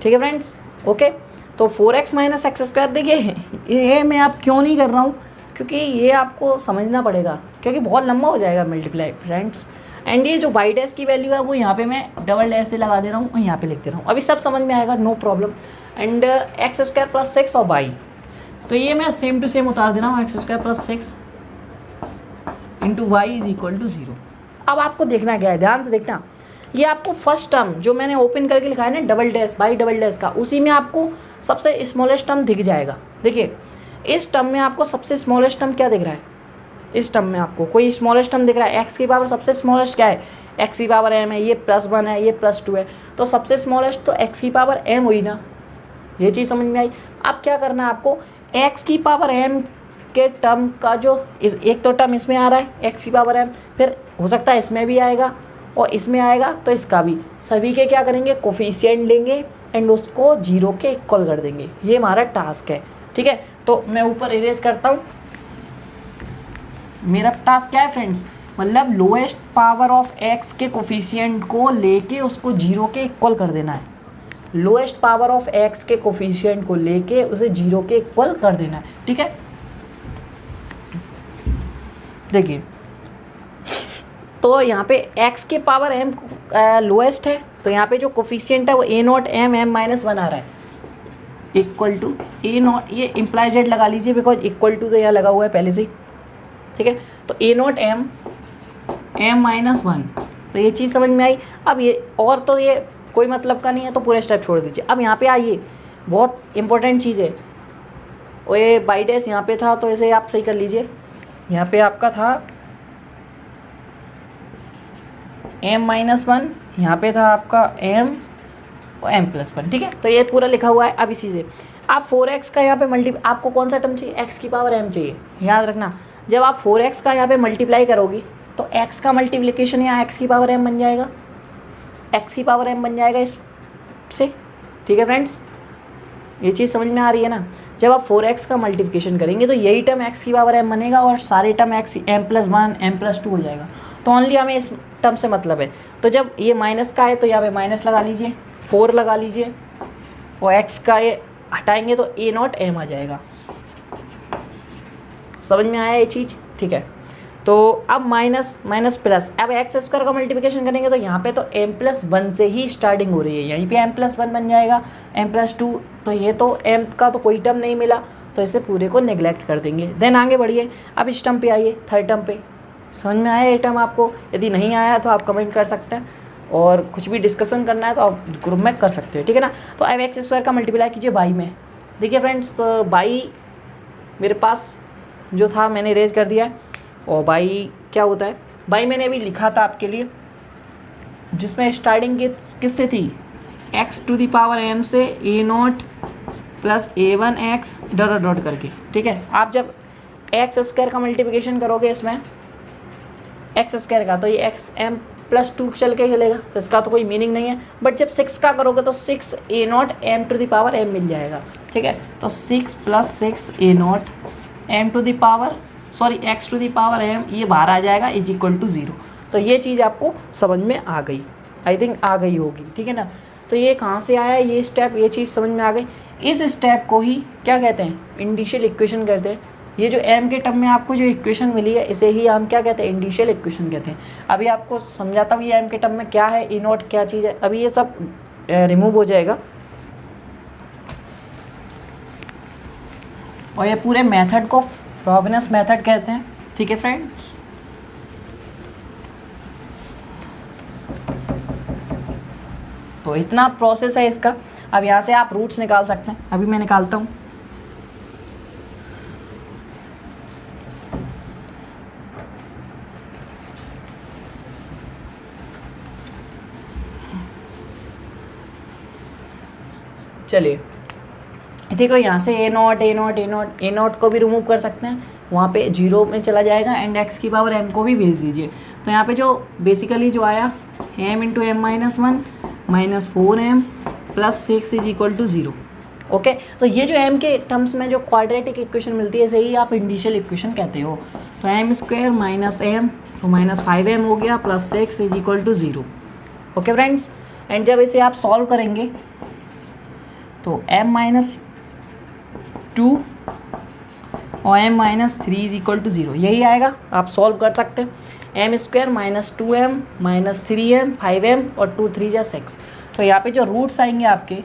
ठीक है फ्रेंड्स, ओके। तो 4x माइनस एक्स स्क्वायर, देखिए ये मैं आप क्यों नहीं कर रहा हूँ, क्योंकि ये आपको समझना पड़ेगा, क्योंकि बहुत लंबा हो जाएगा मल्टीप्लाई फ्रेंड्स। एंड ये जो बाई डैश की वैल्यू है वो यहाँ पे मैं डबल डैश से लगा दे रहा हूँ और यहाँ पे लिख दे रहा हूँ, अभी सब समझ में आएगा, no problem. And x square plus 6 और बाई, तो ये मैं सेम टू सेम उतार दे रहा हूँ, x square plus 6 into y is equal to 0। अब आपको देखना क्या है, ध्यान से देखना, ये आपको फर्स्ट टर्म जो मैंने ओपन करके लिखा है ना double dash by double dash का, उसी में आपको सबसे स्मॉलेस्ट टर्म दिख जाएगा। देखिए इस टर्म में आपको सबसे स्मॉलेस्ट टर्म क्या दिख रहा है, इस टर्म में आपको कोई स्मॉलेस्ट टर्म दिख रहा है, एक्स की पावर सबसे स्मॉलेस्ट क्या है, एक्स की पावर एम है, ये प्लस 1 है, ये प्लस 2 है, तो सबसे स्मॉलेस्ट तो एक्स की पावर एम हुई ना, ये चीज़ समझ में आई। अब क्या करना है आपको, एक्स की पावर एम के टर्म का जो एक तो टर्म इसमें आ रहा है एक्स की पावर एम, फिर हो सकता है इसमें भी आएगा और इसमें आएगा, तो इसका भी, सभी के क्या करेंगे, कोफिशिएंट लेंगे एंड उसको 0 के इक्वल कर देंगे। ये हमारा टास्क है, ठीक है। तो मैं ऊपर इरेज करता हूँ, मेरा टास्क क्या है फ्रेंड्स, मतलब लोएस्ट पावर ऑफ एक्स के कोफिशिएंट को लेके उसको 0 के इक्वल कर देना है, लोएस्ट पावर ऑफ एक्स के कोफिशिएंट को लेके उसे 0 के इक्वल कर देना है, ठीक है। देखिए तो यहाँ पे x के पावर m लोएस्ट है, तो यहाँ पे जो कोफिशिएंट है वो a not m m minus 1 आ रहा है, इक्वल टू a नॉट, ये इम्प्लाइड जेड लगा लीजिए बिकॉज इक्वल टू तो यहाँ लगा हुआ है पहले से, ठीक है। तो a not m m minus 1, तो ये चीज़ समझ में आई। अब ये और तो ये कोई मतलब का नहीं है, तो पूरे स्टेप छोड़ दीजिए। अब यहाँ पे आइए, बहुत इंपॉर्टेंट चीज़ है, और ये बाई डैश यहाँ पे था तो इसे आप सही कर लीजिए। यहाँ पे आपका था m माइनस 1, यहाँ पे था आपका m और m प्लस 1, ठीक है। तो ये पूरा लिखा हुआ है। अब इसी से आप 4x का यहाँ पे आपको कौन सा टर्म चाहिए, x की पावर m चाहिए, याद रखना। जब आप 4x का यहाँ पे मल्टीप्लाई करोगी तो x का मल्टीप्लिकेशन यहाँ x की पावर m बन जाएगा, x की पावर m बन जाएगा इससे, ठीक है फ्रेंड्स, ये चीज़ समझ में आ रही है ना। जब आप 4x का मल्टीप्लिकेशन करेंगे तो यही टर्म x की पावर m बनेगा और सारे term x m plus 1 m plus 2 हो जाएगा। तो ओनली हमें इस टर्म से मतलब है। तो जब ये माइनस का है तो यहाँ पे माइनस लगा लीजिए, 4 लगा लीजिए, और x का ये हटाएंगे तो a नॉट m आ जाएगा। समझ में आया ये चीज़, ठीक है। तो अब माइनस माइनस प्लस, अब एक्स स्क्वायर का मल्टीप्लिकेशन करेंगे तो यहाँ पे तो m प्लस 1 से ही स्टार्टिंग हो रही है, यहीं पे m प्लस 1 बन जाएगा, m प्लस 2, तो ये तो m का तो कोई टर्म नहीं मिला, तो इसे पूरे को नेग्लेक्ट कर देंगे। देन आगे बढ़िए, अब इस टर्म पे आइए, थर्ड टर्म पे। समझ में आया ये टर्म आपको? यदि नहीं आया तो आप कमेंट कर सकते हैं, और कुछ भी डिस्कशन करना है तो आप ग्रुप में कर सकते हैं, ठीक है ना। तो अब एक्स स्क्वायर का मल्टीप्लाई कीजिए बाई में। देखिए फ्रेंड्स, बाई मेरे पास जो था मैंने रेज कर दिया है, और बाई क्या होता है, बाई मैंने अभी लिखा था आपके लिए, जिसमें स्टार्टिंग किससे थी, x to the power m से a0 plus a1x dot dot करके, ठीक है। आप जब एक्स स्क्वायर का मल्टीप्लिकेशन करोगे इसमें एक्स स्क्वायर का, तो ये एक्स एम प्लस 2 चल के चलेगा, तो इसका तो कोई मीनिंग नहीं है। बट जब 6 का करोगे तो 6 a0 m to the power m मिल जाएगा, ठीक है। तो 6 plus 6 a0 m to the power x to the power m, ये बाहर आ जाएगा इज इक्वल टू 0। तो ये चीज़ आपको समझ में आ गई, आई थिंक आ गई होगी, ठीक है ना। तो ये कहाँ से आया ये स्टेप, ये चीज़ समझ में आ गई। इस स्टेप को ही क्या कहते हैं, इंडिशियल इक्वेशन कहते हैं। ये जो m के टर्म में आपको जो इक्वेशन मिली है इसे ही हम क्या कहते हैं, इंडिशियल इक्वेशन कहते हैं। अभी आपको समझाता हूँ ये m के टर्म में क्या है, e0 क्या चीज़ है। अभी ये सब रिमूव हो जाएगा और ये पूरे मेथड को फ्रोबेनियस मेथड कहते हैं, ठीक है फ्रेंड्स। तो इतना प्रोसेस है इसका। अब यहाँ से आप रूट्स निकाल सकते हैं, अभी मैं निकालता हूँ। चलिए देखो यहाँ से a0 को भी रिमूव कर सकते हैं, वहाँ पे 0 में चला जाएगा एंड x की पावर m को भी भेज दीजिए। तो यहाँ पे जो बेसिकली जो आया m into m minus 1 minus 4m plus 6 is equal to 0। Okay, तो ये जो m के टर्म्स में जो क्वाड्रेटिक इक्वेशन मिलती है, इसे ही आप इंडिशियल इक्वेशन कहते हो। तो m स्क्वायर माइनस m, तो माइनस 5m हो गया plus 6 is equal to 0। Okay friends, and जब इसे आप सॉल्व करेंगे तो m माइनस 2 और m minus 3 is equal to 0, यही आएगा। आप सॉल्व कर सकते हैं। m square minus 2m minus 3m 5m और 2 3 जा 6। तो यहाँ पे जो रूट्स आएंगे आपके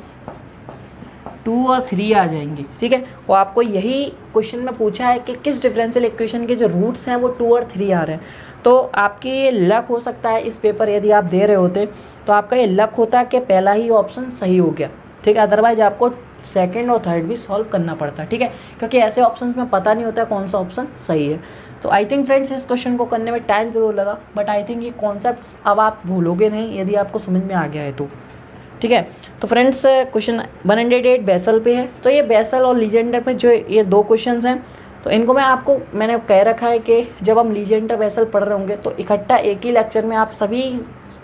2 और 3 आ जाएंगे, ठीक है। वो आपको यही क्वेश्चन में पूछा है कि किस डिफरेंशियल इक्वेशन के जो रूट्स हैं वो 2 और 3 आ रहे हैं। तो आपकी ये लक हो सकता है, इस पेपर यदि आप दे रहे होते तो आपका ये लक होता कि पहला ही ऑप्शन सही हो गया, ठीक है। अदरवाइज आपको सेकंड और थर्ड भी सॉल्व करना पड़ता है, ठीक है, क्योंकि ऐसे ऑप्शंस में पता नहीं होता कौन सा ऑप्शन सही है। तो आई थिंक फ्रेंड्स इस क्वेश्चन को करने में टाइम ज़रूर लगा, बट आई थिंक ये कॉन्सेप्ट्स अब आप भूलोगे नहीं यदि आपको समझ में आ गया है तो, ठीक है। तो फ्रेंड्स क्वेश्चन 108 बेसल पे है। तो ये बेसल और लीजेंडर पे जो ये दो क्वेश्चंस हैं, तो इनको मैंने कह रखा है कि जब हम लीजेंडर बेसल पढ़ रहे होंगे तो इकट्ठा एक ही लेक्चर में आप सभी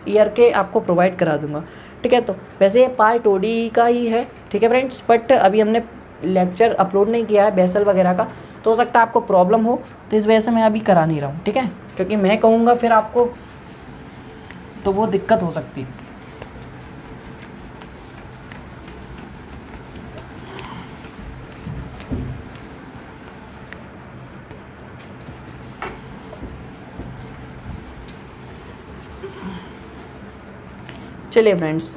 ईयर के आपको प्रोवाइड करा दूंगा, ठीक है। तो वैसे ये पार्ट ओडी का ही है, ठीक है फ्रेंड्स, बट अभी हमने लेक्चर अपलोड नहीं किया है बेसल वगैरह का, तो हो सकता है आपको प्रॉब्लम हो, तो इस वजह से मैं अभी करा नहीं रहा हूँ, ठीक है, क्योंकि मैं कहूँगा फिर आपको तो वो दिक्कत हो सकती है। चलिए फ्रेंड्स,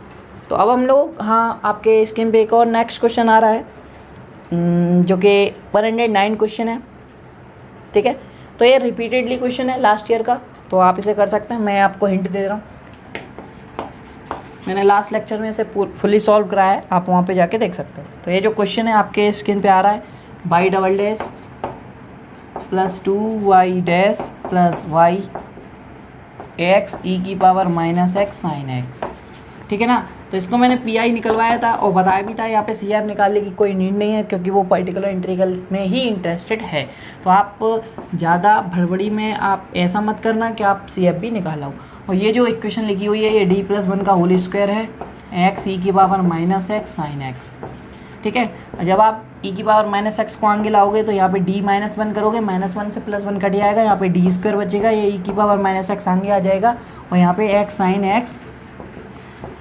तो अब हम लोग आपके स्क्रीन पे एक और नेक्स्ट क्वेश्चन आ रहा है जो कि 109 क्वेश्चन है, ठीक है। तो ये रिपीटेडली क्वेश्चन है लास्ट ईयर का, तो आप इसे कर सकते हैं। मैं आपको हिंट दे रहा हूँ, मैंने लास्ट लेक्चर में इसे फुली सॉल्व कराया है, आप वहाँ पे जाके देख सकते हैं। तो ये जो क्वेश्चन है आपके स्क्रीन पे आ रहा है, y double dash plus 2y dash plus y x e की power minus x sine x, ठीक है ना। तो इसको मैंने पी निकलवाया था और बताया भी था, यहाँ पे सी निकालने की कोई नीड नहीं है क्योंकि वो पर्टिकुलर इंटीग्रल में ही इंटरेस्टेड है। तो आप ज़्यादा भड़बड़ी में आप ऐसा मत करना कि आप सी भी निकालो। और ये जो इक्वेशन लिखी हुई है ये d+1 का होल स्क्वायर है, x e की power minus x sine x, ठीक है। जब आप e की पावर माइनस x को आगे लाओगे तो यहाँ पे d-1 करोगे, -1 से +1 कट जाएगा, यहाँ पे d स्क्वायर बचेगा, ये e की पावर माइनस x आगे आ जाएगा और यहाँ पे x साइन x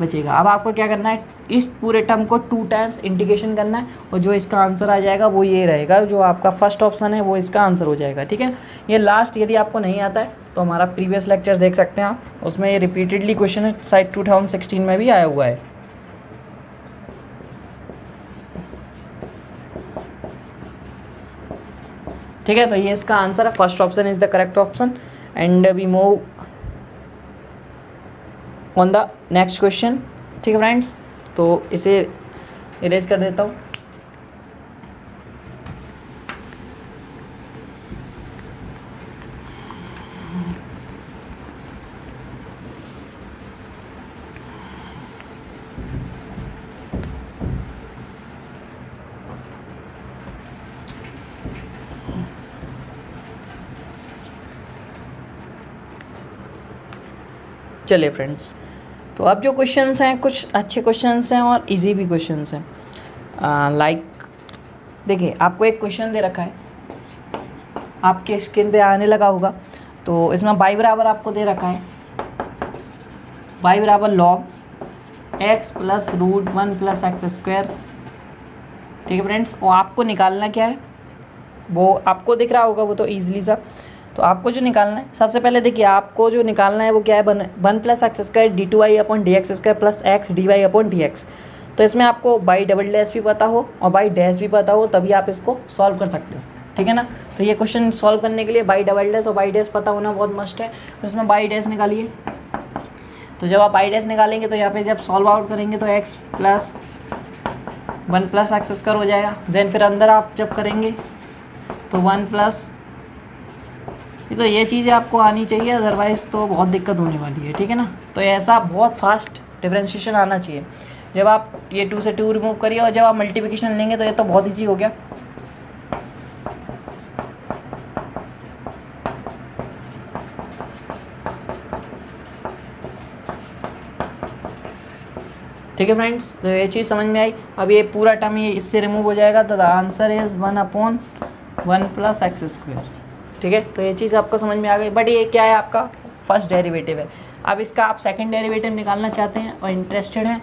बचेगा। अब आपको क्या करना है, इस पूरे टर्म को 2 टाइम्स इंटीग्रेशन करना है और जो इसका आंसर आ जाएगा वो ये रहेगा, जो आपका फर्स्ट ऑप्शन है वो इसका आंसर हो जाएगा, ठीक है। ये लास्ट यदि आपको नहीं आता है तो हमारा प्रीवियस लेक्चर देख सकते हैं आप, उसमें ये रिपीटेडली क्वेश्चन है, शायद 2016 में भी आया हुआ है। ठीक है, तो ये इसका आंसर है, first option is the correct option. And we move on the next question, ठीक है फ्रेंड्स। तो इसे इरेज कर देता हूँ। चलिए फ्रेंड्स, तो अब जो क्वेश्चंस हैं कुछ अच्छे क्वेश्चंस हैं और इजी भी क्वेश्चंस हैं। लाइक देखिए, आपको एक क्वेश्चन दे रखा है, आपके स्क्रीन पे आने लगा होगा। तो इसमें y बराबर आपको दे रखा है, y बराबर log x plus root 1 plus x square. ठीक है फ्रेंड्स, और आपको निकालना क्या है वो आपको दिख रहा होगा, वो तो ईजिली सा। तो आपको जो निकालना है, सबसे पहले देखिए आपको जो निकालना है वो क्या है, 1 plus x square d two y upon d x square plus x d y upon d x. तो इसमें आपको बाई डबल डैश भी पता हो और बाई डैश भी पता हो, तभी आप इसको सॉल्व कर सकते हो। ठीक है ना। तो ये क्वेश्चन सॉल्व करने के लिए बाई डबल डैश और बाई डैश पता होना बहुत मस्ट है। तो इसमें बाई डैश निकालिए। तो जब आप बाई डैश निकालेंगे तो यहाँ पे जब सॉल्व आउट करेंगे तो x plus 1 plus x square हो जाएगा। देन फिर अंदर आप जब करेंगे तो 1 प्लस, तो ये चीज़ें आपको आनी चाहिए, अदरवाइज़ तो बहुत दिक्कत होने वाली है। ठीक है ना। तो ऐसा बहुत फास्ट डिफरेंशिएशन आना चाहिए। जब आप ये 2 से 2 रिमूव करिए और जब आप मल्टीप्लिकेशन लेंगे तो ये तो बहुत ईजी हो गया। ठीक है फ्रेंड्स, तो ये चीज़ समझ में आई। अब ये पूरा टर्म ये इससे रिमूव हो जाएगा, तो the answer is 1/1 plus x square. ठीक है, तो ये चीज़ आपको समझ में आ गई। बट ये क्या है, आपका फर्स्ट डेरिवेटिव है। अब इसका आप सेकंड डेरिवेटिव निकालना चाहते हैं और इंटरेस्टेड हैं,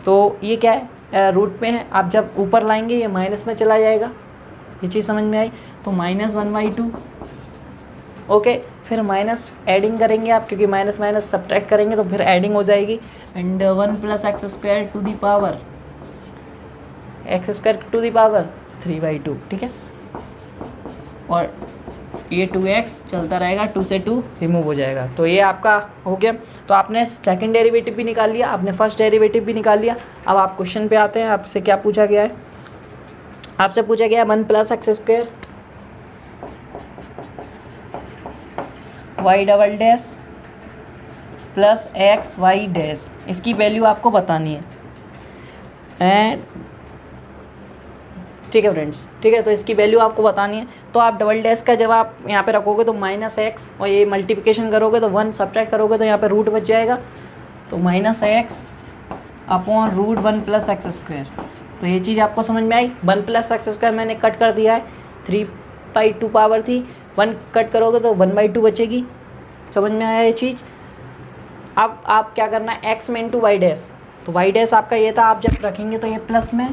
तो ये क्या है, रूट में है। आप जब ऊपर लाएंगे ये माइनस में चला जाएगा। ये चीज़ समझ में आई। तो -1/2 ओके। फिर माइनस एडिंग करेंगे आप, क्योंकि माइनस माइनस सब्ट्रैक्ट करेंगे तो फिर एडिंग हो जाएगी। And 1 plus x square to the power x square to the power 3/2। ठीक है, और ये 2x चलता रहेगा, 2 से 2 रिमूव हो जाएगा। तो ये आपका हो गया। तो आपने सेकंड डेरिवेटिव भी निकाल लिया, आपने फर्स्ट डेरिवेटिव भी निकाल लिया। अब आप क्वेश्चन पे आते हैं। आपसे क्या पूछा गया है, आपसे पूछा गया 1 plus x square y double dash plus x y dash, इसकी वैल्यू आपको बतानी है। एंड ठीक है फ्रेंड्स, ठीक है, तो इसकी वैल्यू आपको बतानी है। तो आप डबल डैश का जब आप यहाँ पे रखोगे तो -x, और ये मल्टीप्लिकेशन करोगे तो 1 सब्ट्रैक्ट करोगे तो यहाँ पे रूट बच जाएगा। तो -x upon root 1 plus x square. तो ये चीज़ आपको समझ में आई। 1 प्लस एक्स स्क्वायर मैंने कट कर दिया है, 3/2 पावर थी, 1 कट करोगे तो 1/2 बचेगी। समझ में आया ये चीज़। अब आप क्या करना है, x में इंटू वाई डैश। तो वाई डैश आपका ये था, आप जब रखेंगे तो ये प्लस में,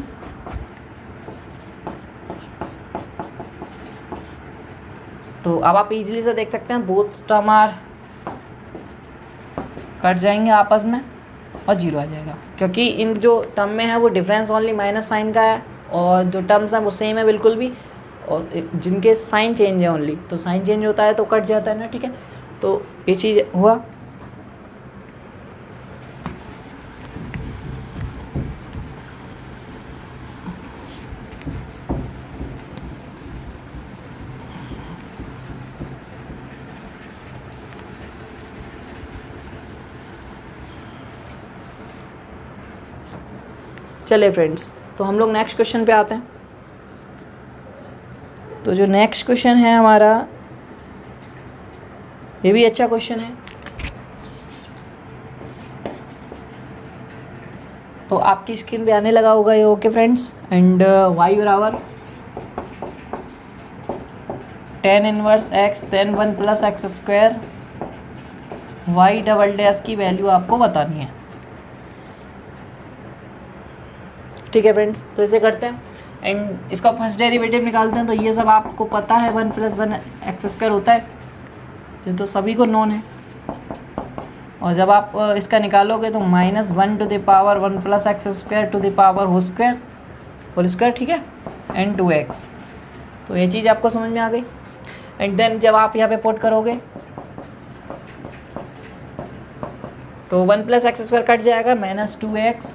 तो अब आप इजीली से देख सकते हैं बोथ टर्म आर कट जाएंगे आपस में और 0 आ जाएगा, क्योंकि इन जो टर्म में है वो डिफरेंस ओनली माइनस साइन का है, और जो टर्म्स हैं वो सेम है बिल्कुल भी, और जिनके साइन चेंज है ओनली, तो साइन चेंज होता है तो कट जाता है ना। ठीक है, तो ये चीज़ हुआ। चलिए फ्रेंड्स, तो हम लोग नेक्स्ट क्वेश्चन पे आते हैं। तो जो नेक्स्ट क्वेश्चन है हमारा, ये भी अच्छा क्वेश्चन है। तो आपकी स्क्रीन पे आने लगा होगा ये। ओके फ्रेंड्स, एंड y बराबर tan inverse x tan 1 plus x square y double dash की वैल्यू आपको बतानी है। ठीक है फ्रेंड्स, तो इसे करते हैं एंड इसका फर्स्ट डेरिवेटिव निकालते हैं। तो ये सब आपको पता है, 1 + 1 एक्स स्क्वायर होता है, ये तो सभी को नोन है। और जब आप इसका निकालोगे तो -1 to the power 1 plus x square to the power whole square. ठीक है, एंड 2x। तो ये चीज़ आपको समझ में आ गई। एंड देन जब आप यहाँ पे पुट करोगे तो 1 प्लस एक्स स्क्वायर कट जाएगा, -2x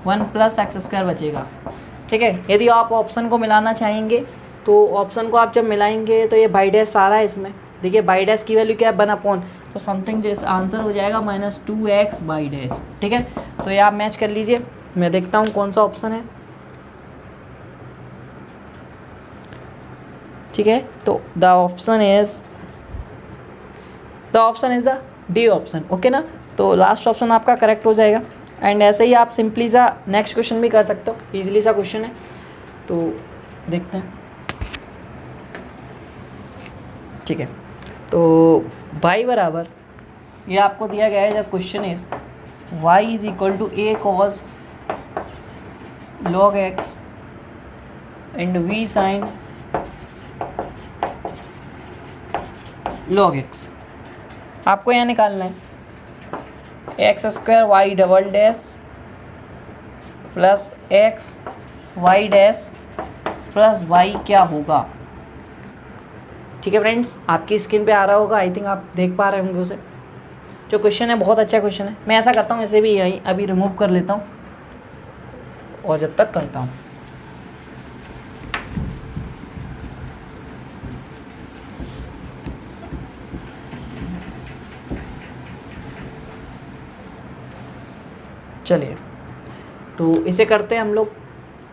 1 प्लस एक्स स्क्वायर बचेगा। ठीक है, यदि आप ऑप्शन को मिलाना चाहेंगे तो ऑप्शन को आप जब मिलाएंगे तो ये बाई डैश आ रहा है इसमें। देखिए बाई डैश की वैल्यू क्या है, 1/, तो समथिंग जैसा आंसर हो जाएगा -2x बाई डैश। ठीक है, तो ये आप मैच कर लीजिए। मैं देखता हूँ कौन सा ऑप्शन है। ठीक है, तो the option is the D option, okay ना। तो लास्ट ऑप्शन आपका करेक्ट हो जाएगा। एंड ऐसे ही आप सिंपली सा नेक्स्ट क्वेश्चन भी कर सकते हो, ईजिली सा क्वेश्चन है, तो देखते हैं। ठीक है, तो y बराबर, ये आपको दिया गया है, जब question is y is equal to a cos log x and v sin log x। आपको यहाँ निकालना है x square y double dash plus x y dash plus y क्या होगा। ठीक है फ्रेंड्स, आपकी स्क्रीन पे आ रहा होगा, आई थिंक आप देख पा रहे होंगे उसे। जो क्वेश्चन है बहुत अच्छा क्वेश्चन है। मैं ऐसा करता हूँ, इसे भी यहीं अभी रिमूव कर लेता हूँ और जब तक करता हूँ। चलिए, तो इसे करते हैं हम लोग।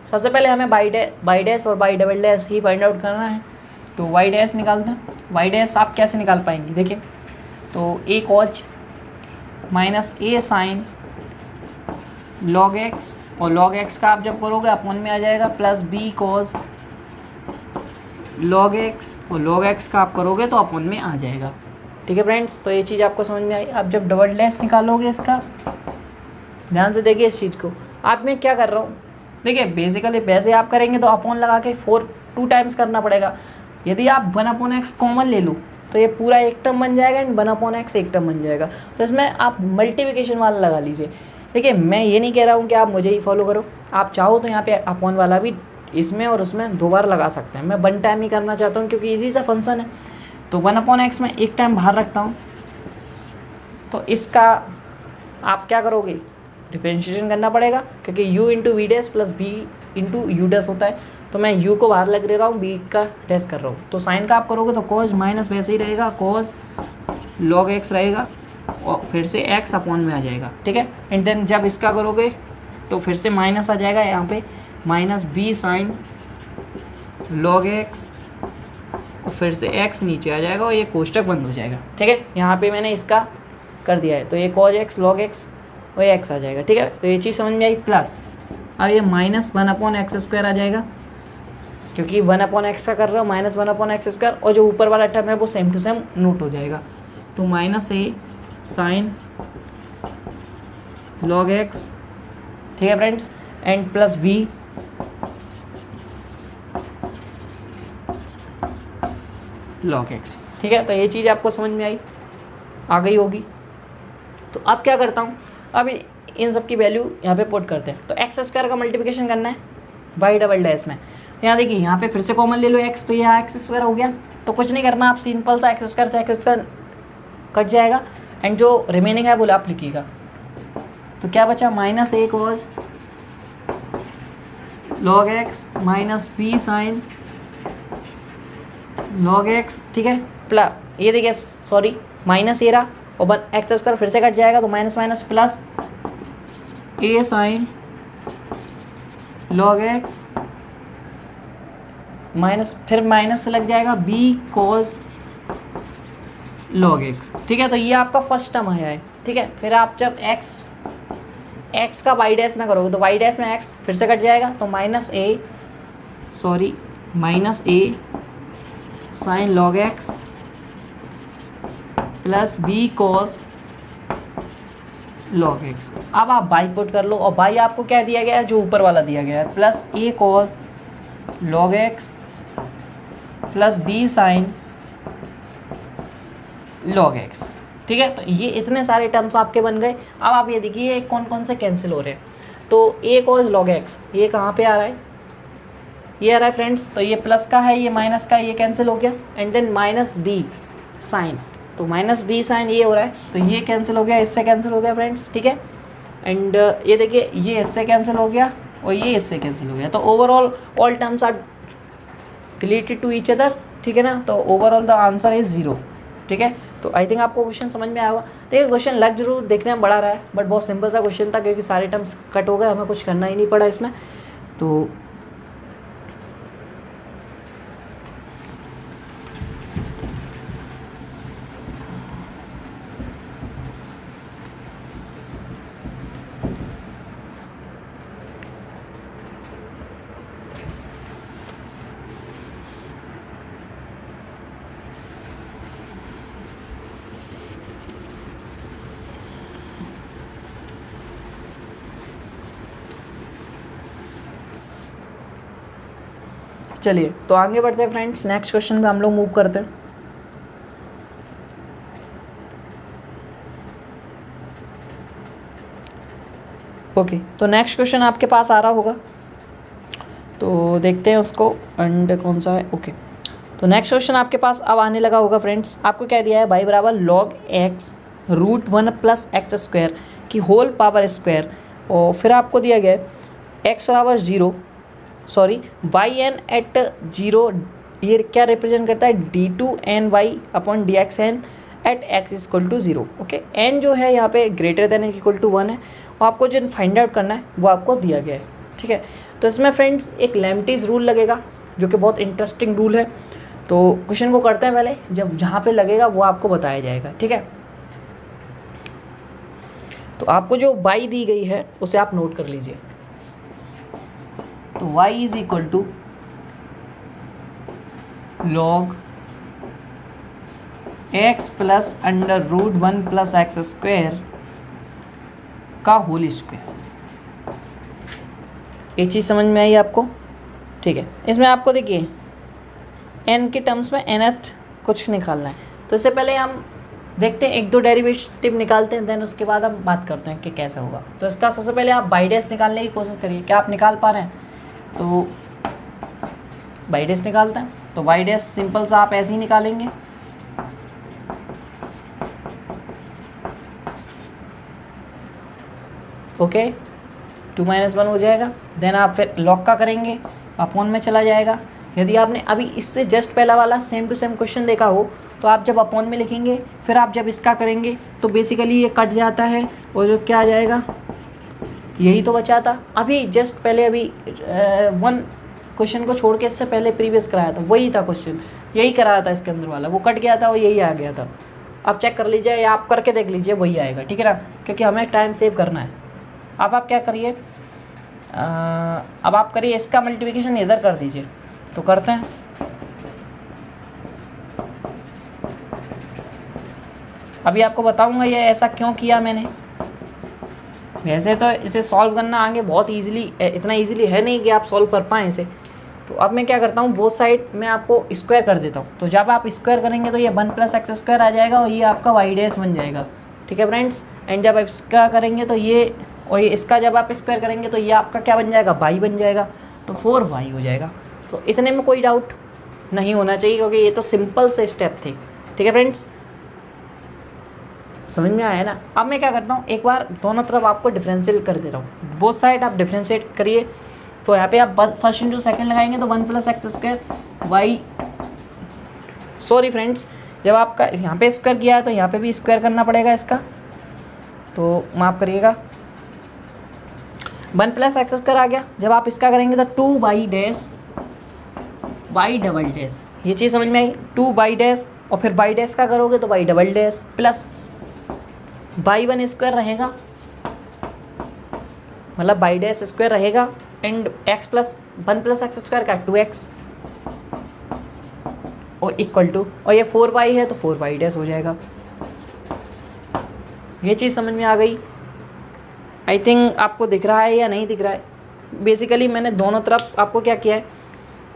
सबसे पहले हमें बाई डैश और by double dash he find out करना है। तो वाई डैश निकालते हैं। वाई डैश आप कैसे निकाल पाएंगे, देखिए, तो a cos minus a sine log x, और लॉग एक्स का आप जब करोगे अपॉन में आ जाएगा, plus b cos log x, और लॉग एक्स का आप करोगे तो अपॉन में आ जाएगा। ठीक है फ्रेंड्स, तो ये चीज़ आपको समझ में आई। आप जब डबल डैश निकालोगे इसका, ध्यान से देखिए इस चीज़ को। आप मैं क्या कर रहा हूँ, देखिए बेसिकली वैसे आप करेंगे तो अपॉन लगा के 2 टाइम्स करना पड़ेगा। यदि आप 1/x कॉमन ले लो तो ये पूरा एक टर्म बन जाएगा एंड 1/x एक टर्म बन जाएगा। तो इसमें आप मल्टीप्लिकेशन वाला लगा लीजिए। देखिए, मैं ये नहीं कह रहा हूँ कि आप मुझे ही फॉलो करो, आप चाहो तो यहाँ पे अपॉन वाला भी इसमें और उसमें 2 बार लगा सकते हैं। मैं 1 टाइम ही करना चाहता हूँ क्योंकि ईजी सा फंक्शन है। तो 1/x में एक टाइम बाहर रखता हूँ, तो इसका आप क्या करोगे, डिफरेंशिएशन करना पड़ेगा, क्योंकि u into v dash plus b into u dash होता है। तो मैं u को बाहर लग रहा हूँ, b का डैश कर रहा हूँ। तो साइन का आप करोगे तो cos माइनस वैसे ही रहेगा, cos log x रहेगा, और फिर से x अपॉन में आ जाएगा। ठीक है, एंड देन जब इसका करोगे तो फिर से माइनस आ जाएगा यहाँ पे, minus b sine log x, और फिर से x नीचे आ जाएगा और ये कोष्टक बंद हो जाएगा। ठीक है, यहाँ पे मैंने इसका कर दिया है, तो ये cos x log x और ये x आ जाएगा। ठीक है, तो ये चीज़ समझ में आई। प्लस अब ये माइनस 1/x स्क्वायर आ जाएगा, क्योंकि 1/x का कर रहा हूँ, माइनस 1/x स्क्वायर, और जो ऊपर वाला टर्म है वो सेम टू सेम नोट हो जाएगा। तो minus a sine log x, ठीक है friends, and plus b log x। ठीक है, तो ये चीज़ आपको समझ में आई, आ गई होगी। तो अब क्या करता हूँ, अब इन सब की वैल्यू यहाँ पे पुट करते हैं। तो एक्स स्क्वायर का मल्टीप्लिकेशन करना है बाई डबल डैश में। तो यहाँ देखिए, यहाँ पे फिर से कॉमन ले लो x, तो यहाँ एक्स स्क्वायर हो गया। तो कुछ नहीं करना, आप सिंपल सा एक्स स्क्वायर से एक्स स्क्वायर कट जाएगा, एंड जो रिमेनिंग है वो आप लिखिएगा। तो क्या बचा, minus a cos log x minus b sine log x। ठीक है, प्लस ये देखिए, सॉरी माइनस ए रहा, और एक्स स्क्वायर फिर से कट जाएगा, तो minus minus plus a sine log x minus, फिर माइनस से लग जाएगा b cos log x। ठीक है, तो ये आपका फर्स्ट टर्म आया है। ठीक है, फिर आप जब x का y डैश में करोगे तो y डैश में x फिर से कट जाएगा, तो minus a sine log x plus b cos log x। अब आप बाई पुट कर लो, और बाई आपको क्या दिया गया है, जो ऊपर वाला दिया गया है, plus a cos log x plus b sine log x। ठीक है, तो ये इतने सारे टर्म्स आपके बन गए। अब आप ये देखिए कौन कौन से कैंसिल हो रहे हैं। तो a cos log x ये कहाँ पे आ रहा है, ये आ रहा है फ्रेंड्स, तो ये प्लस का है, ये माइनस का है, ये कैंसिल हो गया। And then minus b sine, तो माइनस b साइन ये हो रहा है, तो ये कैंसिल हो गया, इससे कैंसिल हो गया फ्रेंड्स। ठीक है, एंड ये देखिए, ये इससे कैंसिल हो गया और ये इससे कैंसिल हो गया। तो overall all terms are related to each other. ठीक है ना, तो ओवरऑल द आंसर इज 0। ठीक है, तो आई थिंक आपको क्वेश्चन समझ में आया होगा। देखिए, क्वेश्चन लग जरूर देखने में बड़ा रहा है, बट बहुत सिंपल सा क्वेश्चन था, क्योंकि सारे टर्म्स कट हो गए, हमें कुछ करना ही नहीं पड़ा इसमें। तो चलिए तो आगे बढ़ते हैं फ्रेंड्स, नेक्स्ट क्वेश्चन पे हम लोग मूव करते हैं। ओके, तो नेक्स्ट क्वेश्चन आपके पास आ रहा होगा, तो देखते हैं उसको। एंड कौन सा है? ओके, तो नेक्स्ट क्वेश्चन आपके पास अब आने लगा होगा फ्रेंड्स। आपको क्या दिया है? y बराबर log x root 1 plus x square की होल पावर स्क्वायर, और फिर आपको दिया गया है x बराबर 0, सॉरी वाई एन एट 0, ये क्या रिप्रेजेंट करता है? d2ny upon dx n at x equal to 0। Okay, n जो है यहाँ पे ग्रेटर देन इक्वल टू 1 है, और आपको जो फाइंड आउट करना है वो आपको दिया गया है। ठीक है, तो इसमें फ्रेंड्स एक लैम्प्टीज रूल लगेगा, जो कि बहुत इंटरेस्टिंग रूल है। तो क्वेश्चन को करते हैं पहले, जब जहाँ पे लगेगा वो आपको बताया जाएगा। ठीक है, तो आपको जो y दी गई है उसे आप नोट कर लीजिए। तो y is equal to log x plus under root 1 plus x square का होल स्क्वायर। ये चीज़ समझ में आई आपको? ठीक है, इसमें आपको देखिए n के टर्म्स में nth कुछ निकालना है। तो इससे पहले हम देखते हैं, एक दो डेरिवेटिव निकालते हैं, देन उसके बाद हम बात करते हैं कि कैसे होगा। तो इसका सबसे पहले आप बाई डैश निकालने की कोशिश करिए। क्या आप निकाल पा रहे हैं? तो बाई डैश निकालते हैं, तो बाई डैश सिंपल सा आप ऐसे ही निकालेंगे। ओके, 2 - 1 हो जाएगा। देन आप फिर लॉग का करेंगे, अपॉन में चला जाएगा। यदि आपने अभी इससे जस्ट पहला वाला सेम टू सेम क्वेश्चन देखा हो, तो आप जब अपॉन में लिखेंगे, फिर आप जब इसका करेंगे, तो बेसिकली ये कट जाता है, और जो क्या आ जाएगा, यही तो बचा था। अभी जस्ट पहले अभी 1 क्वेश्चन को छोड़ के इससे पहले प्रीवियस कराया था, वही था क्वेश्चन, यही कराया था इसके अंदर वाला, वो कट गया था और यही आ गया था। आप चेक कर लीजिए या आप करके देख लीजिए, वही आएगा। ठीक है ना, क्योंकि हमें टाइम सेव करना है। अब आप क्या करिए, अब आप करिए इसका मल्टीप्लिकेशन इधर कर दीजिए। तो करते हैं, अभी आपको बताऊंगा ये ऐसा क्यों किया मैंने। वैसे तो इसे सॉल्व करना आगे बहुत इजीली, इतना इजीली है नहीं कि आप सॉल्व कर पाएँ इसे। तो अब मैं क्या करता हूँ, बोथ साइड में आपको स्क्वायर कर देता हूँ। तो जब आप स्क्वायर करेंगे तो ये 1 प्लस एक्स स्क्वायर आ जाएगा, और ये आपका वाई डैश बन जाएगा। ठीक है फ्रेंड्स, एंड जब आप इसका करेंगे तो ये, और ये इसका जब आप स्क्वायर करेंगे तो ये आपका क्या बन जाएगा? वाई बन जाएगा। तो 4y हो जाएगा। तो इतने में कोई डाउट नहीं होना चाहिए, क्योंकि ये तो सिंपल से स्टेप थे। ठीक है फ्रेंड्स, समझ में आया ना? अब मैं क्या करता हूँ, एक बार दोनों तरफ आपको डिफरेंशियल कर दे रहा हूँ, बोथ साइड आप डिफरेंशिएट करिए। तो यहाँ पे आप फर्स्ट इंटू सेकेंड लगाएंगे, तो 1 plus x square y, sorry friends, जब आपका यहाँ पे स्क्वायर किया है तो यहाँ पे भी स्क्वायर करना पड़ेगा इसका, तो माफ़ करिएगा। 1 प्लस एक्स स्क्वायर आ गया। जब आप इसका करेंगे तो 2 y dash y double dash, ये चीज़ समझ में आई? 2 बाई डैश, और फिर बाई डैश का करोगे तो y double dash, plus y 1 square रहेगा, मतलब बाई डैश स्क्वायर रहेगा, and x plus 1 plus x square का 2x, और इक्वल टू, और ये 4y है तो 4y डैश हो जाएगा। ये चीज़ समझ में आ गई? आई थिंक आपको दिख रहा है या नहीं दिख रहा है? बेसिकली मैंने दोनों तरफ आपको क्या किया है,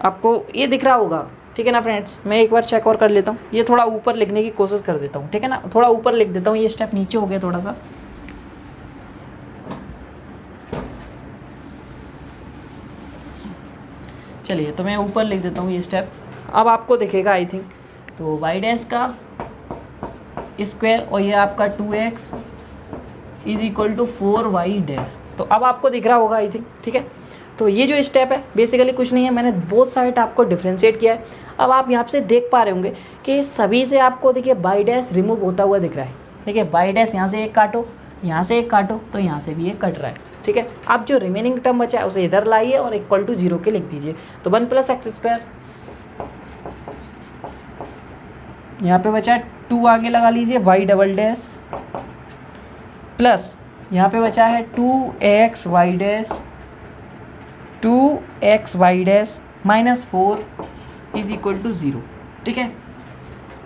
आपको ये दिख रहा होगा। ठीक है ना फ्रेंड्स, मैं एक बार चेक और कर लेता हूँ, ये थोड़ा ऊपर लिखने की कोशिश कर देता हूँ। ठीक है ना, थोड़ा ऊपर लिख देता हूँ, ये स्टेप नीचे हो गया थोड़ा सा। चलिए, तो मैं ऊपर लिख देता हूँ ये स्टेप, अब आपको दिखेगा आई थिंक। तो वाई डैश का स्क्वायर, और ये आपका 2x is equal to 4y dash. तो अब आपको दिख रहा होगा आई थिंक। ठीक है, तो ये जो स्टेप है बेसिकली कुछ नहीं है, मैंने बोथ साइड आपको डिफ्रेंशिएट किया है। अब आप यहाँ से देख पा रहे होंगे कि सभी से आपको देखिए बाई डैश रिमूव होता हुआ दिख रहा है। देखिए बाई डैश यहाँ से एक काटो, यहाँ से एक काटो, तो यहाँ से भी एक कट रहा है। ठीक है, अब जो रिमेनिंग टर्म बचा है उसे इधर लाइए और इक्वल टू 0 के लिख दीजिए। तो 1 प्लस एक्स स्क्वायर, यहाँ पे बचा 2 आगे लगा लीजिए वाई डबल डैश, प्लस यहाँ पे बचा है 2x y dash, 2x y dash minus 4 is equal to 0। ठीक है,